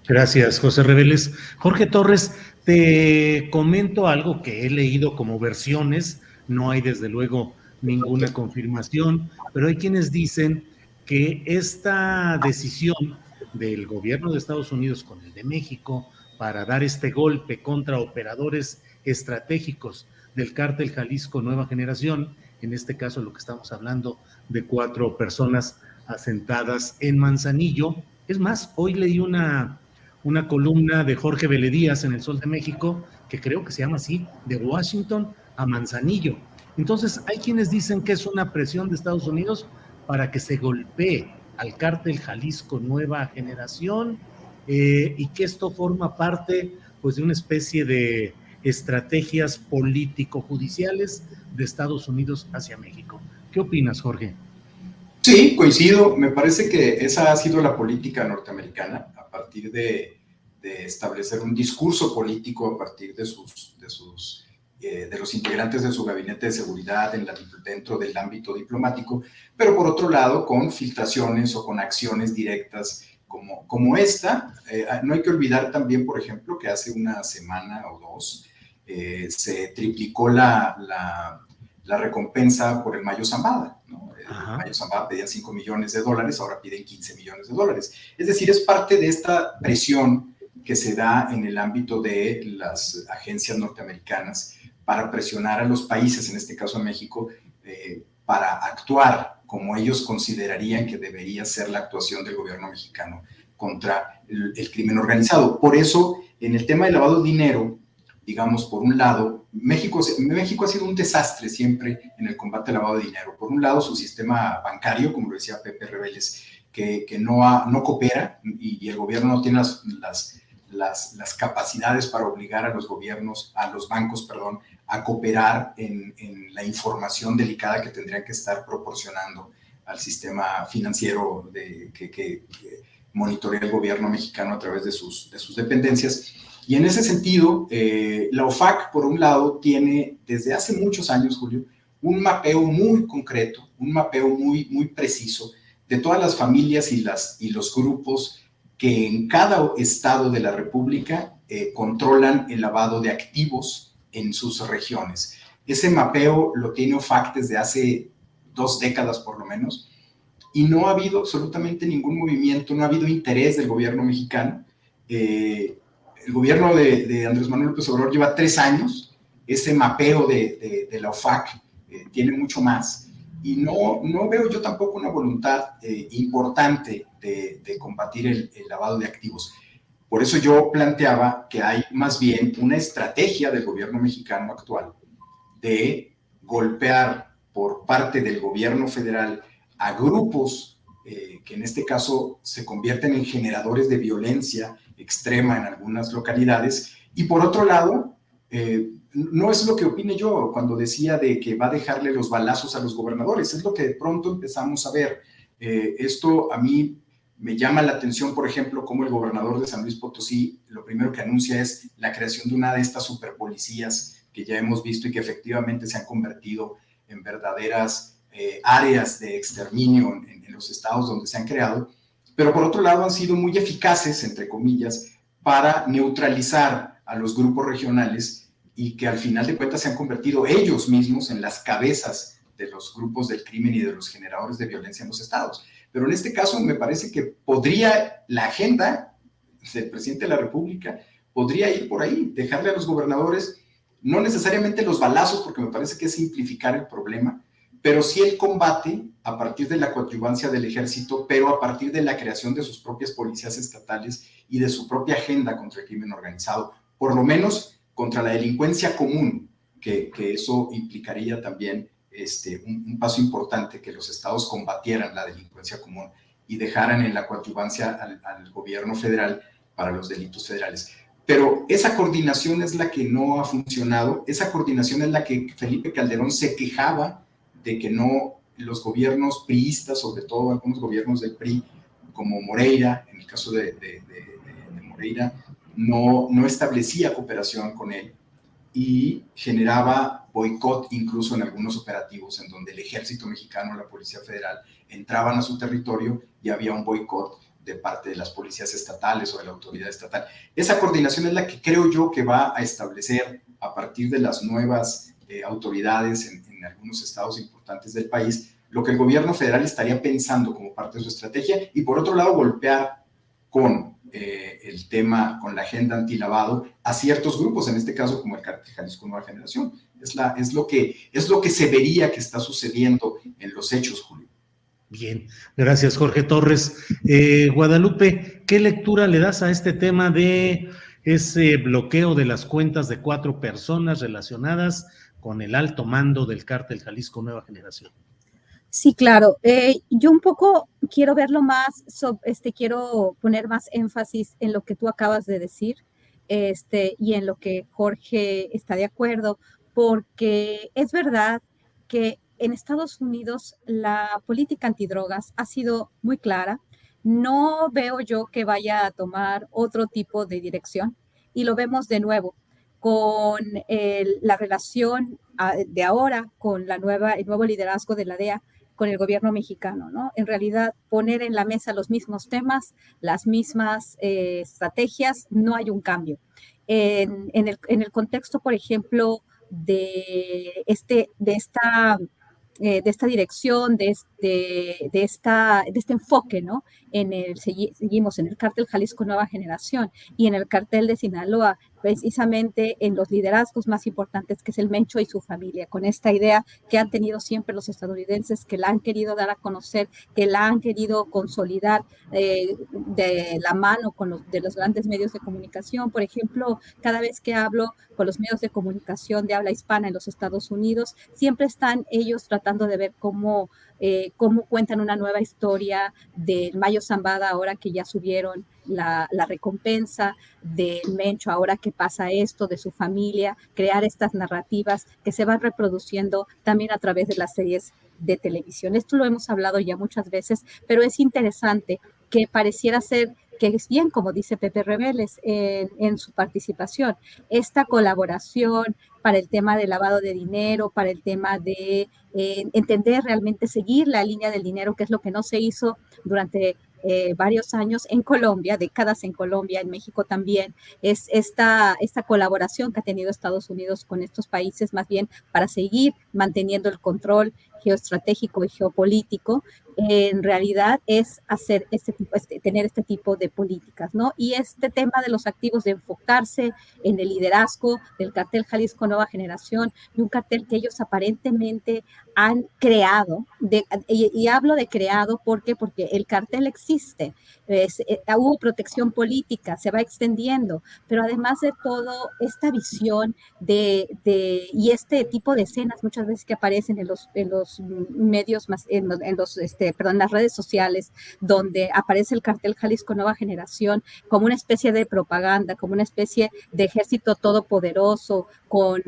Gracias, José Reveles. Jorge Torres, te comento algo que he leído como versiones, no hay desde luego ninguna confirmación, pero hay quienes dicen que esta decisión del gobierno de Estados Unidos con el de México para dar este golpe contra operadores estratégicos del cártel Jalisco Nueva Generación, en este caso lo que estamos hablando de 4 personas asentadas en Manzanillo. Es más, hoy leí una columna de Jorge Veledías en El Sol de México, que creo que se llama así, de Washington a Manzanillo. Entonces, hay quienes dicen que es una presión de Estados Unidos para que se golpee al cártel Jalisco Nueva Generación, y que esto forma parte pues de una especie de estrategias político-judiciales de Estados Unidos hacia México. ¿Qué opinas, Jorge? Sí, coincido. Me parece que esa ha sido la política norteamericana a partir de establecer un discurso político a partir de los integrantes de su gabinete de seguridad dentro del ámbito diplomático, pero por otro lado con filtraciones o con acciones directas como esta. No hay que olvidar también, por ejemplo, que hace una semana o 2 se triplicó la recompensa por el Mayo Zambada, ¿no? El Mayo Zambada pedían $5 millones, ahora piden $15 millones. Es decir, es parte de esta presión que se da en el ámbito de las agencias norteamericanas para presionar a los países, en este caso a México, para actuar como ellos considerarían que debería ser la actuación del gobierno mexicano contra el crimen organizado. Por eso, en el tema del lavado de dinero, digamos, por un lado, México ha sido un desastre siempre en el combate al lavado de dinero. Por un lado, su sistema bancario, como lo decía Pepe Reveles, que no coopera, y el gobierno no tiene las capacidades para obligar a los bancos, a cooperar en la información delicada que tendrían que estar proporcionando al sistema financiero que monitorea el gobierno mexicano a través de sus dependencias. Y en ese sentido, la OFAC, por un lado, tiene desde hace muchos años, Julio, un mapeo muy concreto, un mapeo muy, muy preciso de todas las familias y los grupos que en cada estado de la República controlan el lavado de activos en sus regiones. Ese mapeo lo tiene OFAC desde hace 2 décadas por lo menos, y no ha habido absolutamente ningún movimiento, no ha habido interés del gobierno mexicano. El gobierno de Andrés Manuel López Obrador lleva 3 años, ese mapeo de la OFAC tiene mucho más, y no veo yo tampoco una voluntad importante de combatir el lavado de activos. Por eso yo planteaba que hay más bien una estrategia del gobierno mexicano actual de golpear por parte del gobierno federal a grupos que en este caso se convierten en generadores de violencia extrema en algunas localidades, y por otro lado, no es lo que opine yo cuando decía de que va a dejarle los balazos a los gobernadores, es lo que de pronto empezamos a ver. Esto a mí me llama la atención, por ejemplo, como el gobernador de San Luis Potosí lo primero que anuncia es la creación de una de estas superpolicías que ya hemos visto y que efectivamente se han convertido en verdaderas áreas de exterminio en los estados donde se han creado, pero por otro lado han sido muy eficaces, entre comillas, para neutralizar a los grupos regionales y que al final de cuentas se han convertido ellos mismos en las cabezas de los grupos del crimen y de los generadores de violencia en los estados. Pero en este caso me parece que podría la agenda del presidente de la República podría ir por ahí, dejarle a los gobernadores no necesariamente los balazos, porque me parece que es simplificar el problema, pero sí el combate a partir de la coadyuvancia del ejército, pero a partir de la creación de sus propias policías estatales y de su propia agenda contra el crimen organizado, por lo menos contra la delincuencia común, que eso implicaría también un paso importante, que los estados combatieran la delincuencia común y dejaran en la coadyuvancia al gobierno federal para los delitos federales. Pero esa coordinación es la que no ha funcionado, esa coordinación es la que Felipe Calderón se quejaba de que no, los gobiernos priistas, sobre todo algunos gobiernos del PRI, como Moreira, en el caso de Moreira, no establecía cooperación con él y generaba boicot incluso en algunos operativos en donde el ejército mexicano, la Policía Federal, entraban a su territorio y había un boicot de parte de las policías estatales o de la autoridad estatal. Esa coordinación es la que creo yo que va a establecer a partir de las nuevas autoridades en algunos estados importantes del país, lo que el gobierno federal estaría pensando como parte de su estrategia, y por otro lado golpear con el tema, con la agenda antilavado a ciertos grupos, en este caso como el Cártel Jalisco Nueva Generación. Es lo que se vería que está sucediendo en los hechos, Julio. Bien, gracias Jorge Torres. Guadalupe, ¿qué lectura le das a este tema de ese bloqueo de las cuentas de 4 personas relacionadas con el alto mando del Cártel Jalisco Nueva Generación? Sí, claro. Yo un poco quiero verlo más, quiero poner más énfasis en lo que tú acabas de decir, y en lo que Jorge está de acuerdo, porque es verdad que en Estados Unidos la política antidrogas ha sido muy clara. No veo yo que vaya a tomar otro tipo de dirección, y lo vemos de nuevo con la relación de ahora con el nuevo liderazgo de la DEA con el gobierno mexicano, ¿no? En realidad, poner en la mesa los mismos temas, las mismas estrategias, no hay un cambio. En el contexto, por ejemplo, de esta dirección, de este enfoque, ¿no? Seguimos en el Cártel Jalisco Nueva Generación y en el Cártel de Sinaloa, precisamente en los liderazgos más importantes, que es el Mencho y su familia, con esta idea que han tenido siempre los estadounidenses, que la han querido dar a conocer, que la han querido consolidar de la mano de los grandes medios de comunicación. Por ejemplo, cada vez que hablo con los medios de comunicación de habla hispana en los Estados Unidos, siempre están ellos tratando de ver cómo cuentan una nueva historia del Mayo Zambada, ahora que ya subieron la recompensa, del Mencho, ahora que pasa esto, de su familia, crear estas narrativas que se van reproduciendo también a través de las series de televisión. Esto lo hemos hablado ya muchas veces, pero es interesante que pareciera ser que es bien, como dice Pepe Rebeles en su participación, esta colaboración para el tema del lavado de dinero, para el tema de entender realmente, seguir la línea del dinero, que es lo que no se hizo durante varios años en Colombia, décadas en Colombia, en México también, es esta colaboración que ha tenido Estados Unidos con estos países, más bien para seguir manteniendo el control geoestratégico y geopolítico, en realidad es hacer tener este tipo de políticas, ¿no? Y este tema de los activos, de enfocarse en el liderazgo del cartel Jalisco Nueva Generación, y un cartel que ellos aparentemente han creado, y hablo de creado porque el cartel existe, hubo protección política, se va extendiendo, pero además de todo, esta visión y este tipo de escenas muchas veces que aparecen en los medios, en las redes sociales, donde aparece el cartel Jalisco Nueva Generación como una especie de propaganda, como una especie de ejército todopoderoso, con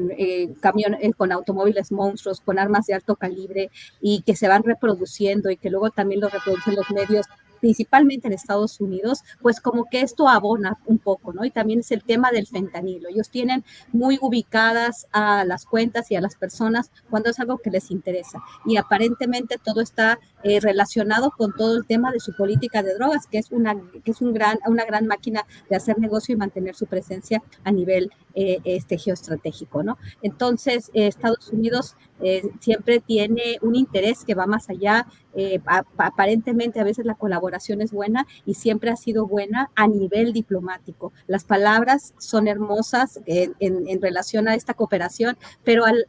con automóviles monstruos, con armas de alto calibre, y que se van reproduciendo y que luego también lo reproducen los medios, principalmente en Estados Unidos, pues como que esto abona un poco, ¿no? Y también es el tema del fentanilo. Ellos tienen muy ubicadas a las cuentas y a las personas cuando es algo que les interesa. Y aparentemente todo está relacionado con todo el tema de su política de drogas, que es una gran máquina de hacer negocio y mantener su presencia a nivel geoestratégico, ¿no? Entonces, Estados Unidos siempre tiene un interés que va más allá. Aparentemente a veces la colaboración es buena y siempre ha sido buena a nivel diplomático. Las palabras son hermosas en relación a esta cooperación, pero al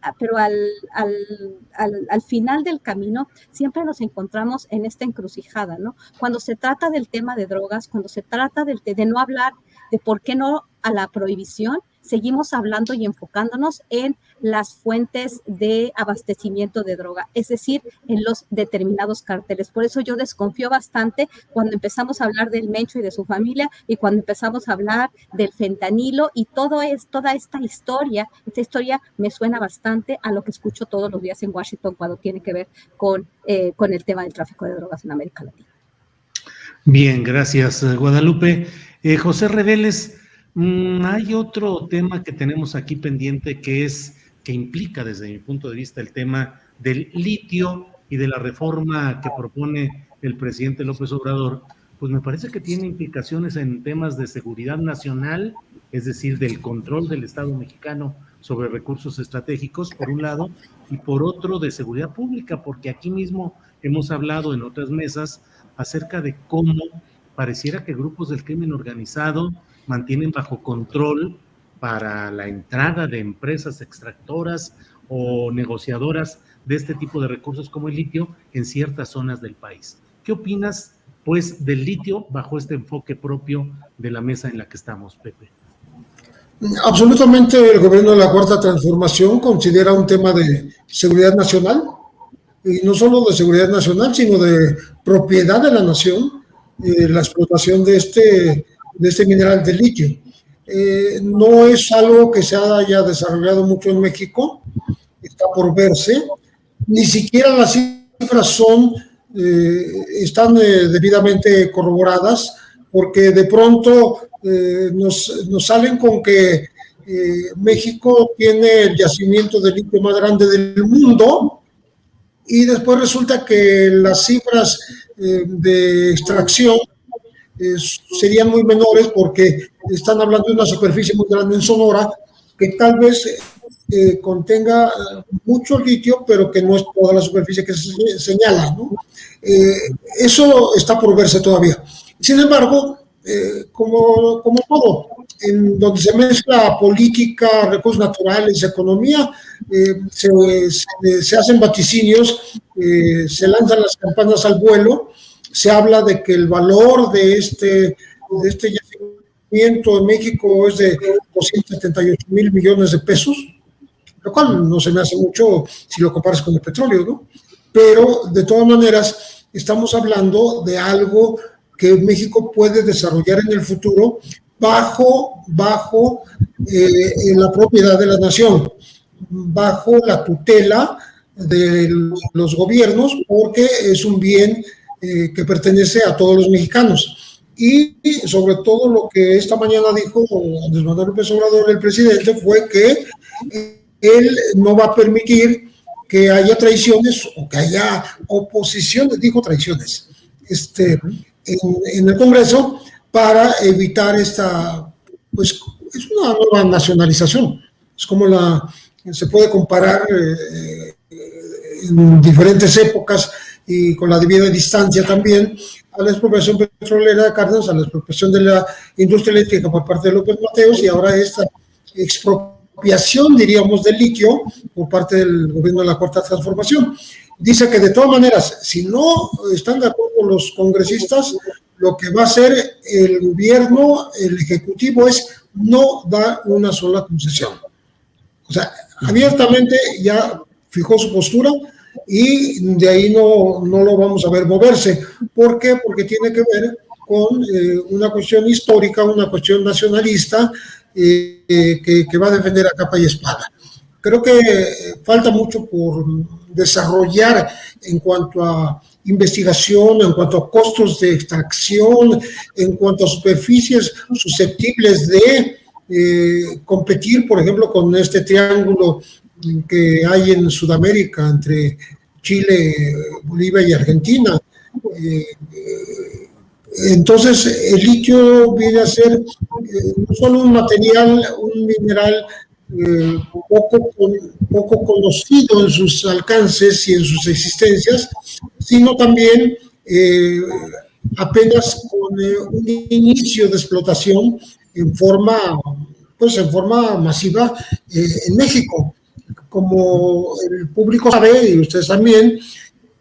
final del camino siempre nos encontramos en esta encrucijada, ¿no? Cuando se trata del tema de drogas, cuando se trata de no hablar de por qué no a la prohibición, seguimos hablando y enfocándonos en las fuentes de abastecimiento de droga, es decir, en los determinados carteles. Por eso yo desconfío bastante cuando empezamos a hablar del Mencho y de su familia, y cuando empezamos a hablar del fentanilo, y toda esta historia me suena bastante a lo que escucho todos los días en Washington cuando tiene que ver con el tema del tráfico de drogas en América Latina. Bien, gracias, Guadalupe. José Reveles, hay otro tema que tenemos aquí pendiente que implica desde mi punto de vista el tema del litio y de la reforma que propone el presidente López Obrador. Pues me parece que tiene implicaciones en temas de seguridad nacional, es decir, del control del Estado mexicano sobre recursos estratégicos, por un lado, y por otro, de seguridad pública, porque aquí mismo hemos hablado en otras mesas acerca de cómo pareciera que grupos del crimen organizado mantienen bajo control para la entrada de empresas extractoras o negociadoras de este tipo de recursos como el litio en ciertas zonas del país. ¿Qué opinas, pues, del litio bajo este enfoque propio de la mesa en la que estamos, Pepe? Absolutamente, el gobierno de la Cuarta Transformación considera un tema de seguridad nacional, y no solo de seguridad nacional, sino de propiedad de la nación, la explotación de este mineral de litio. No es algo que se haya desarrollado mucho en México, está por verse, ni siquiera las cifras están debidamente corroboradas, porque de pronto nos salen con que México tiene el yacimiento de litio más grande del mundo, y después resulta que las cifras de extracción serían muy menores, porque están hablando de una superficie muy grande en Sonora que tal vez contenga mucho litio, pero que no es toda la superficie que se señala, ¿no? Eso está por verse todavía. Sin embargo, como todo, en donde se mezcla política, recursos naturales, economía, se hacen vaticinios, se lanzan las campanas al vuelo, se habla de que el valor de este yacimiento en México es de 278,000 millones de pesos, lo cual no se me hace mucho si lo comparas con el petróleo, ¿no? Pero de todas maneras estamos hablando de algo que México puede desarrollar en el futuro bajo la propiedad de la nación, bajo la tutela de los gobiernos, porque es un bien que pertenece a todos los mexicanos. Y sobre todo lo que esta mañana dijo Andrés Manuel López Obrador, el presidente, fue que él no va a permitir que haya traiciones o que haya oposiciones, dijo traiciones, en el Congreso, para evitar pues es una nueva nacionalización. Es como se puede comparar en diferentes épocas y con la debida distancia también, a la expropiación petrolera de Cárdenas, a la expropiación de la industria eléctrica por parte de López Mateos, y ahora esta expropiación, diríamos, del litio por parte del gobierno de la Cuarta Transformación. Dice que de todas maneras, si no están de acuerdo los congresistas, lo que va a hacer el gobierno, el ejecutivo, es no dar una sola concesión. O sea, abiertamente ya fijó su postura y de ahí no lo vamos a ver moverse. ¿Por qué? Porque tiene que ver con una cuestión histórica, una cuestión nacionalista que va a defender a capa y espada. Creo que falta mucho por desarrollar en cuanto a investigación, en cuanto a costos de extracción, en cuanto a superficies susceptibles de competir, por ejemplo, con este triángulo que hay en Sudamérica entre Chile, Bolivia y Argentina. Entonces, el litio viene a ser no solo un material, un mineral poco conocido en sus alcances y en sus existencias, sino también apenas con un inicio de explotación en forma masiva en México. Como el público sabe, y ustedes también,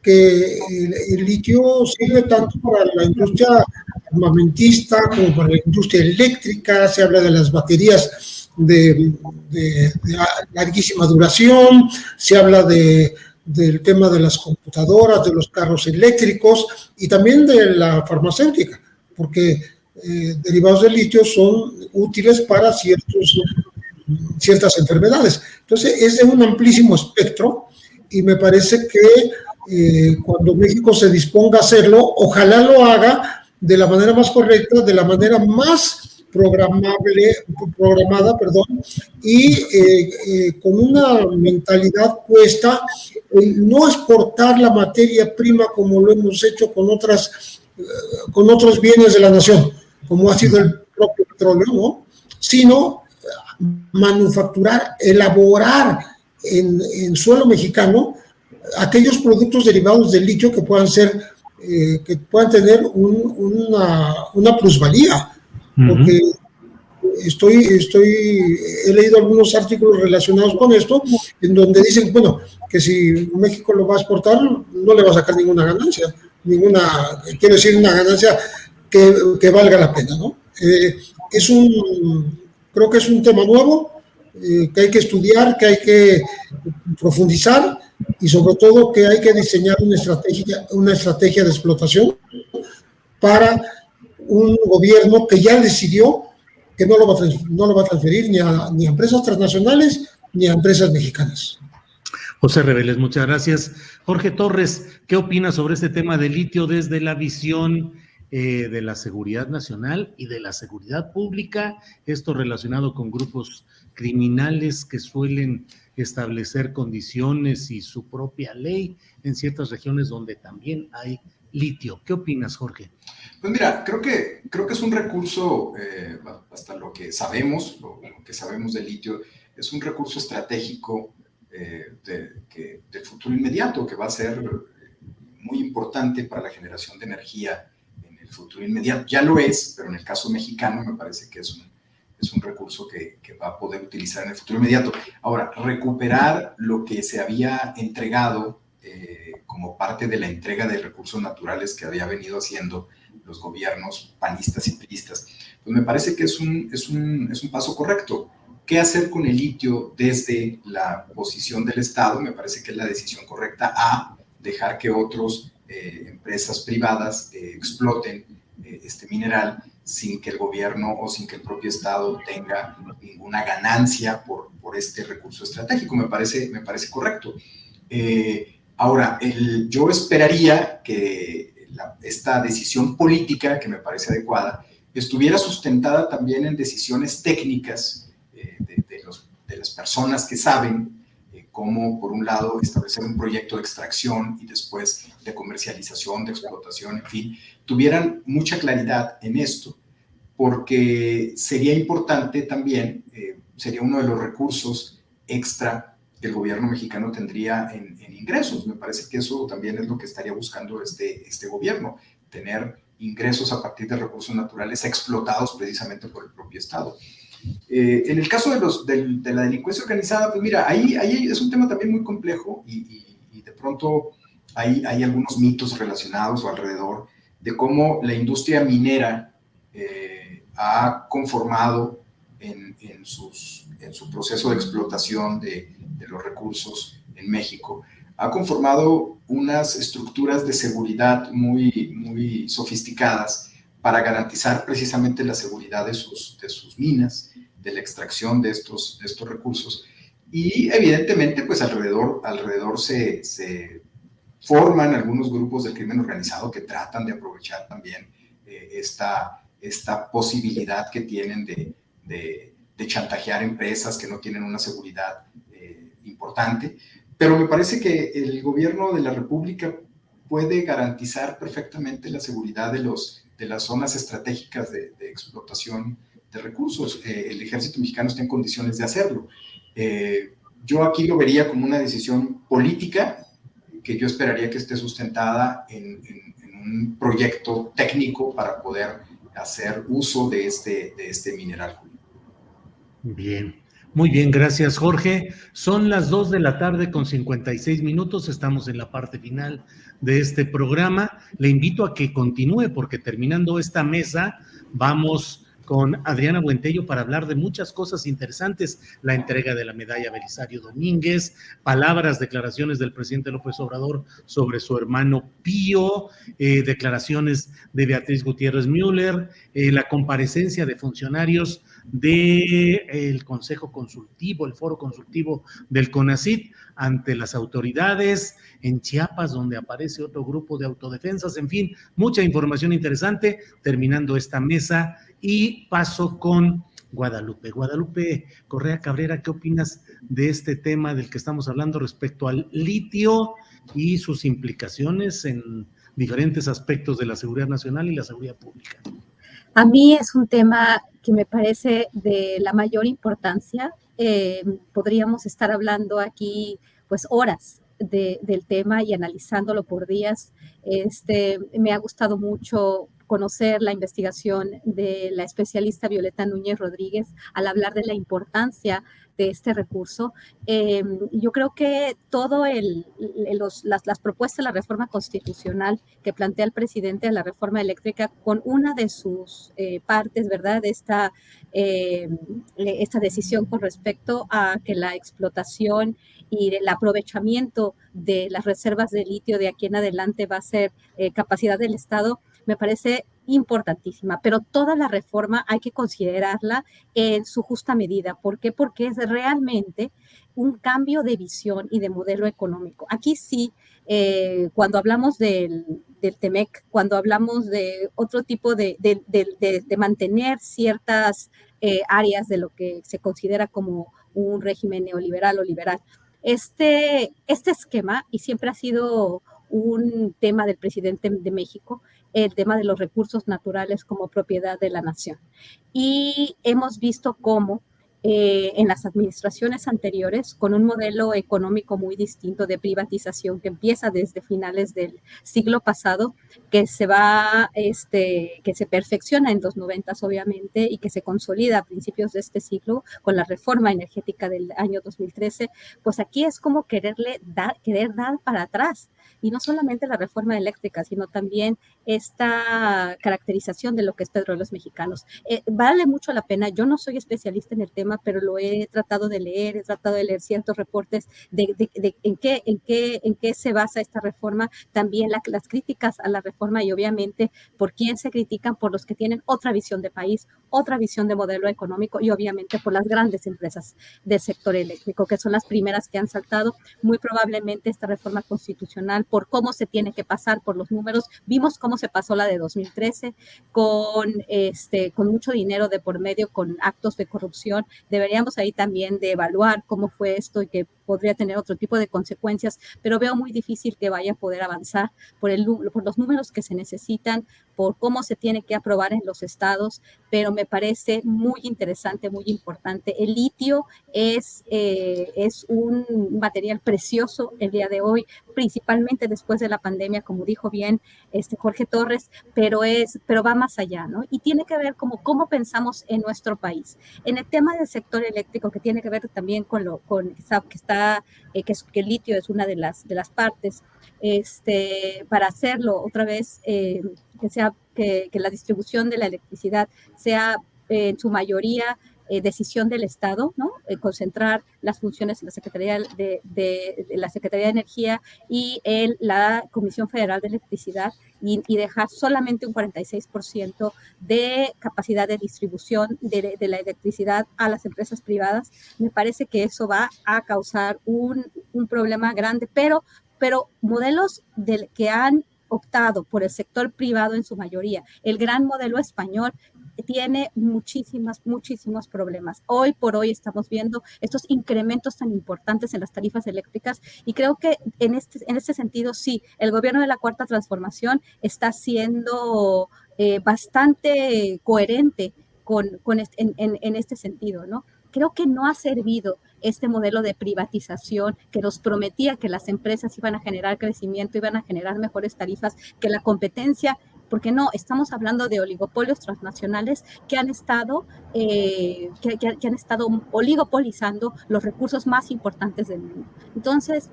que el litio sirve tanto para la industria armamentista como para la industria eléctrica. Se habla de las baterías de larguísima duración, se habla del tema de las computadoras, de los carros eléctricos y también de la farmacéutica, porque derivados del litio son útiles para ciertas enfermedades. Entonces, es de un amplísimo espectro y me parece que cuando México se disponga a hacerlo, ojalá lo haga de la manera más correcta, de la manera más programada, y con una mentalidad puesta en no exportar la materia prima como lo hemos hecho con otros bienes de la nación, como ha sido el propio petróleo, ¿no? Sino manufacturar, elaborar en suelo mexicano aquellos productos derivados del litio que puedan tener una plusvalía, porque he leído algunos artículos relacionados con esto, en donde dicen, bueno, que si México lo va a exportar, no le va a sacar ninguna ganancia, quiero decir, una ganancia que valga la pena, ¿no? Creo que es un tema nuevo, que hay que estudiar, que hay que profundizar y sobre todo que hay que diseñar una estrategia de explotación para un gobierno que ya decidió que no lo va a transferir ni a empresas transnacionales ni a empresas mexicanas. José Reveles, muchas gracias. Jorge Torres, ¿qué opinas sobre este tema del litio desde la visión de la seguridad nacional y de la seguridad pública? Esto relacionado con grupos criminales que suelen establecer condiciones y su propia ley en ciertas regiones donde también hay litio. ¿Qué opinas, Jorge? Pues mira, creo que es un recurso, hasta lo que sabemos del litio, es un recurso estratégico del futuro inmediato, que va a ser muy importante para la generación de energía en el futuro inmediato. Ya lo es, pero en el caso mexicano me parece que es un recurso que va a poder utilizar en el futuro inmediato. Ahora, recuperar lo que se había entregado como parte de la entrega de recursos naturales que había venido haciendo los gobiernos panistas y priistas, pues me parece que es un paso correcto. ¿Qué hacer con el litio desde la posición del Estado? Me parece que es la decisión correcta. Dejar que otras empresas privadas exploten este mineral sin que el gobierno o sin que el propio Estado tenga ninguna ganancia por este recurso estratégico. Me parece correcto. Ahora, yo esperaría que esta decisión política, que me parece adecuada, estuviera sustentada también en decisiones técnicas de las personas que saben cómo, por un lado, establecer un proyecto de extracción y después de comercialización, de explotación, en fin, tuvieran mucha claridad en esto, porque sería importante también, sería uno de los recursos extra que el gobierno mexicano tendría en ingresos. Me parece que eso también es lo que estaría buscando este gobierno, tener ingresos a partir de recursos naturales explotados precisamente por el propio Estado. En el caso de la delincuencia organizada, pues mira, ahí es un tema también muy complejo y de pronto hay algunos mitos relacionados o alrededor de cómo la industria minera ha conformado en su proceso de explotación de los recursos en México, ha conformado unas estructuras de seguridad muy sofisticadas para garantizar precisamente la seguridad de sus minas, de la extracción de estos recursos. Y evidentemente, pues alrededor se forman algunos grupos del crimen organizado que tratan de aprovechar también esta posibilidad que tienen de chantajear empresas que no tienen una seguridad importante. Pero me parece que el gobierno de la República puede garantizar perfectamente la seguridad de las zonas estratégicas de explotación de recursos. El ejército mexicano está en condiciones de hacerlo. Yo aquí lo vería como una decisión política que yo esperaría que esté sustentada en un proyecto técnico para poder hacer uso de este mineral. Bien, muy bien, gracias Jorge. Son las 2 de la tarde con 56 minutos, estamos en la parte final de este programa. Le invito a que continúe porque terminando esta mesa vamos con Adriana Buentello para hablar de muchas cosas interesantes, la entrega de la medalla Belisario Domínguez, palabras, declaraciones del presidente López Obrador sobre su hermano Pío, declaraciones de Beatriz Gutiérrez Müller, la comparecencia de funcionarios del Consejo Consultivo, el Foro Consultivo del CONACYT ante las autoridades en Chiapas, donde aparece otro grupo de autodefensas, en fin, mucha información interesante, terminando esta mesa y paso con Guadalupe. Guadalupe Correa Cabrera, ¿qué opinas de este tema del que estamos hablando respecto al litio y sus implicaciones en diferentes aspectos de la seguridad nacional y la seguridad pública? A mí es un tema que me parece de la mayor importancia. Podríamos estar hablando aquí pues horas del tema y analizándolo por días. Me ha gustado mucho conocer la investigación de la especialista Violeta Núñez Rodríguez al hablar de la importancia de este recurso. Yo creo que todo las propuestas de la reforma constitucional que plantea el presidente de la reforma eléctrica con una de sus partes, ¿verdad? Esta decisión con respecto a que la explotación y el aprovechamiento de las reservas de litio de aquí en adelante va a ser capacidad del Estado, me parece importantísima, pero toda la reforma hay que considerarla en su justa medida. ¿Por qué? Porque es realmente un cambio de visión y de modelo económico. Aquí sí, cuando hablamos del TEMEC, cuando hablamos de otro tipo de mantener ciertas áreas de lo que se considera como un régimen neoliberal o liberal, este esquema, y siempre ha sido un tema del presidente de México, el tema de los recursos naturales como propiedad de la nación. Y hemos visto cómo en las administraciones anteriores, con un modelo económico muy distinto de privatización que empieza desde finales del siglo pasado, que se perfecciona en los 90s obviamente y que se consolida a principios de este siglo con la reforma energética del año 2013, pues aquí es como querer dar para atrás. Y no solamente la reforma eléctrica, sino también esta caracterización de lo que es Petróleos Mexicanos. Vale mucho la pena, yo no soy especialista en el tema, pero lo he tratado de leer, ciertos reportes de en qué se basa esta reforma, también las críticas a la reforma y obviamente por quién se critican, por los que tienen otra visión de país, otra visión de modelo económico y obviamente por las grandes empresas del sector eléctrico, que son las primeras que han saltado. Muy probablemente esta reforma constitucional, por cómo se tiene que pasar por los números, vimos cómo se pasó la de 2013 con mucho dinero de por medio, con actos de corrupción. Deberíamos ahí también de evaluar cómo fue esto y que podría tener otro tipo de consecuencias, pero veo muy difícil que vaya a poder avanzar por los números que se necesitan, por cómo se tiene que aprobar en los estados, pero me parece muy interesante, muy importante. El litio es un material precioso el día de hoy, principalmente después de la pandemia, como dijo bien Jorge Torres, pero va más allá, ¿no? Y tiene que ver cómo pensamos en nuestro país. En el tema del sector eléctrico, que tiene que ver también que el litio es una de las partes, para hacerlo otra vez, que la distribución de la electricidad sea en su mayoría decisión del Estado, ¿no? Concentrar las funciones en la Secretaría la Secretaría de Energía y en la Comisión Federal de Electricidad y dejar solamente un 46% de capacidad de distribución de la electricidad a las empresas privadas. Me parece que eso va a causar un problema grande, pero modelos que han optado por el sector privado en su mayoría, el gran modelo español, tiene muchísimos problemas. Hoy por hoy estamos viendo estos incrementos tan importantes en las tarifas eléctricas y creo que en este sentido sí, el gobierno de la Cuarta Transformación está siendo bastante coherente en este sentido, ¿no? Creo que no ha servido este modelo de privatización que nos prometía que las empresas iban a generar crecimiento, iban a generar mejores tarifas, que la competencia, porque no, estamos hablando de oligopolios transnacionales que han estado oligopolizando los recursos más importantes del mundo. Entonces,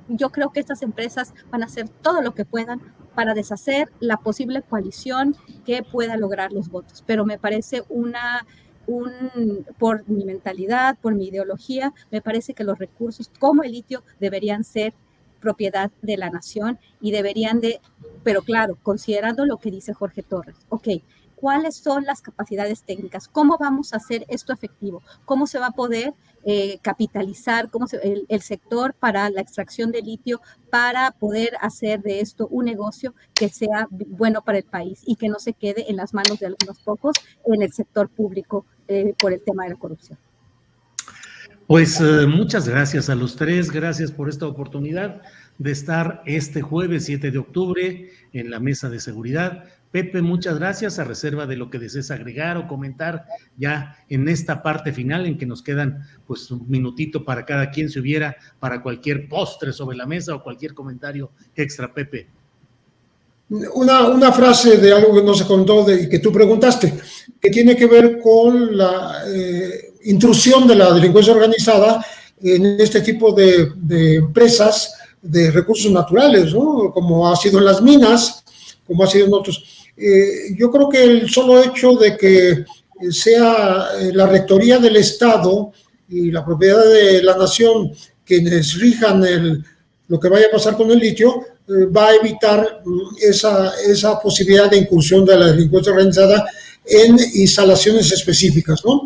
yo creo que estas empresas van a hacer todo lo que puedan para deshacer la posible coalición que pueda lograr los votos, pero me parece por mi mentalidad, por mi ideología, me parece que los recursos como el litio deberían ser propiedad de la nación y deberían pero claro, considerando lo que dice Jorge Torres, ¿cuáles son las capacidades técnicas? ¿Cómo vamos a hacer esto efectivo? ¿Cómo se va a poder capitalizar el sector para la extracción de litio para poder hacer de esto un negocio que sea bueno para el país y que no se quede en las manos de algunos pocos en el sector público por el tema de la corrupción? Pues muchas gracias a los tres, gracias por esta oportunidad de estar este jueves 7 de octubre en la mesa de seguridad. Pepe, muchas gracias, a reserva de lo que desees agregar o comentar ya en esta parte final en que nos quedan pues un minutito para cada quien, si hubiera para cualquier postre sobre la mesa o cualquier comentario extra, Pepe. Una frase de algo que no se contó y que tú preguntaste, que tiene que ver con la intrusión de la delincuencia organizada en este tipo de empresas de recursos naturales, ¿no? Como ha sido en las minas, como ha sido en otros. Yo creo que el solo hecho de que sea la rectoría del Estado y la propiedad de la nación quienes rijan lo que vaya a pasar con el litio, va a evitar esa posibilidad de incursión de la delincuencia organizada en instalaciones específicas, ¿no?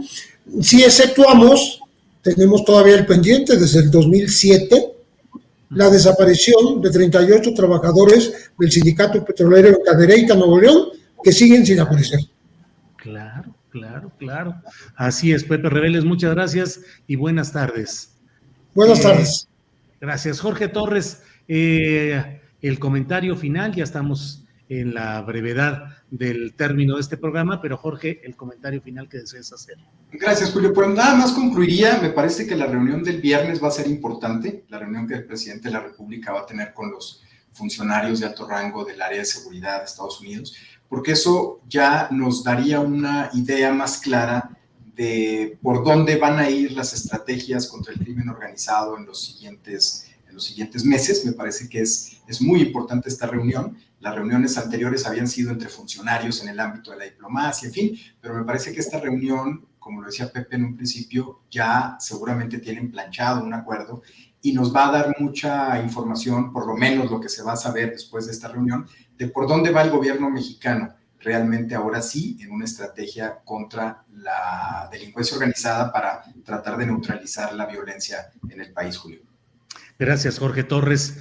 Si exceptuamos, tenemos todavía el pendiente desde el 2007, la desaparición de 38 trabajadores del Sindicato Petrolero de Cadereyta, Nuevo León, que siguen sin aparecer. Claro. Así es, Pepe Reveles, muchas gracias y buenas tardes. Buenas tardes. Gracias, Jorge Torres. El comentario final, ya estamos en la brevedad del término de este programa, pero Jorge, el comentario final que desees hacer. Gracias, Julio. Pues nada más concluiría, me parece que la reunión del viernes va a ser importante, la reunión que el presidente de la República va a tener con los funcionarios de alto rango del área de seguridad de Estados Unidos, porque eso ya nos daría una idea más clara de por dónde van a ir las estrategias contra el crimen organizado en los siguientes meses. Me parece que es muy importante esta reunión. Las reuniones anteriores habían sido entre funcionarios en el ámbito de la diplomacia, en fin, pero me parece que esta reunión, como lo decía Pepe en un principio, ya seguramente tienen planchado un acuerdo y nos va a dar mucha información, por lo menos lo que se va a saber después de esta reunión, de por dónde va el gobierno mexicano realmente ahora sí en una estrategia contra la delincuencia organizada para tratar de neutralizar la violencia en el país, Julio. Gracias, Jorge Torres.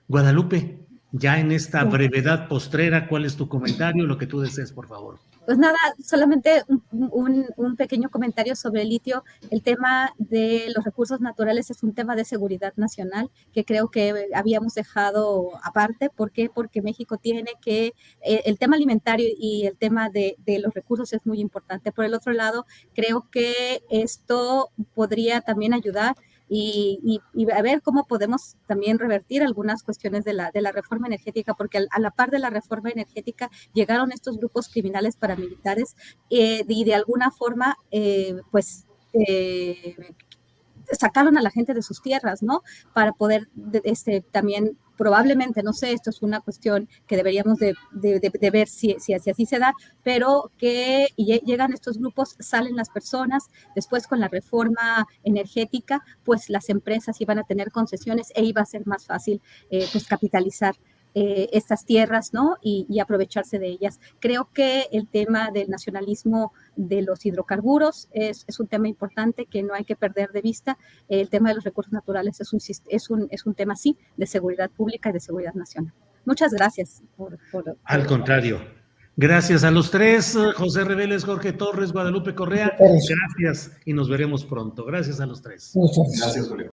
Guadalupe, ya en esta brevedad postrera, ¿cuál es tu comentario? Lo que tú desees, por favor. Pues nada, solamente un pequeño comentario sobre el litio. El tema de los recursos naturales es un tema de seguridad nacional que creo que habíamos dejado aparte. ¿Por qué? Porque México tiene que, el tema alimentario y el tema de los recursos es muy importante. Por el otro lado, creo que esto podría también ayudar y a ver cómo podemos también revertir algunas cuestiones de la reforma energética, porque a la par de la reforma energética llegaron estos grupos criminales paramilitares y de alguna forma, sacaron a la gente de sus tierras, ¿no? Para poder también, probablemente, no sé, esto es una cuestión que deberíamos de ver si así se da, pero que llegan estos grupos, salen las personas, después con la reforma energética, pues las empresas iban a tener concesiones e iba a ser más fácil pues capitalizar estas tierras, ¿no? Y aprovecharse de ellas. Creo que el tema del nacionalismo de los hidrocarburos es un tema importante que no hay que perder de vista. El tema de los recursos naturales es un tema, sí, de seguridad pública y de seguridad nacional. Muchas gracias. Al contrario. Gracias a los tres, José Reveles, Jorge Torres, Guadalupe Correa. Gracias y nos veremos pronto. Gracias a los tres. Gracias, Julio.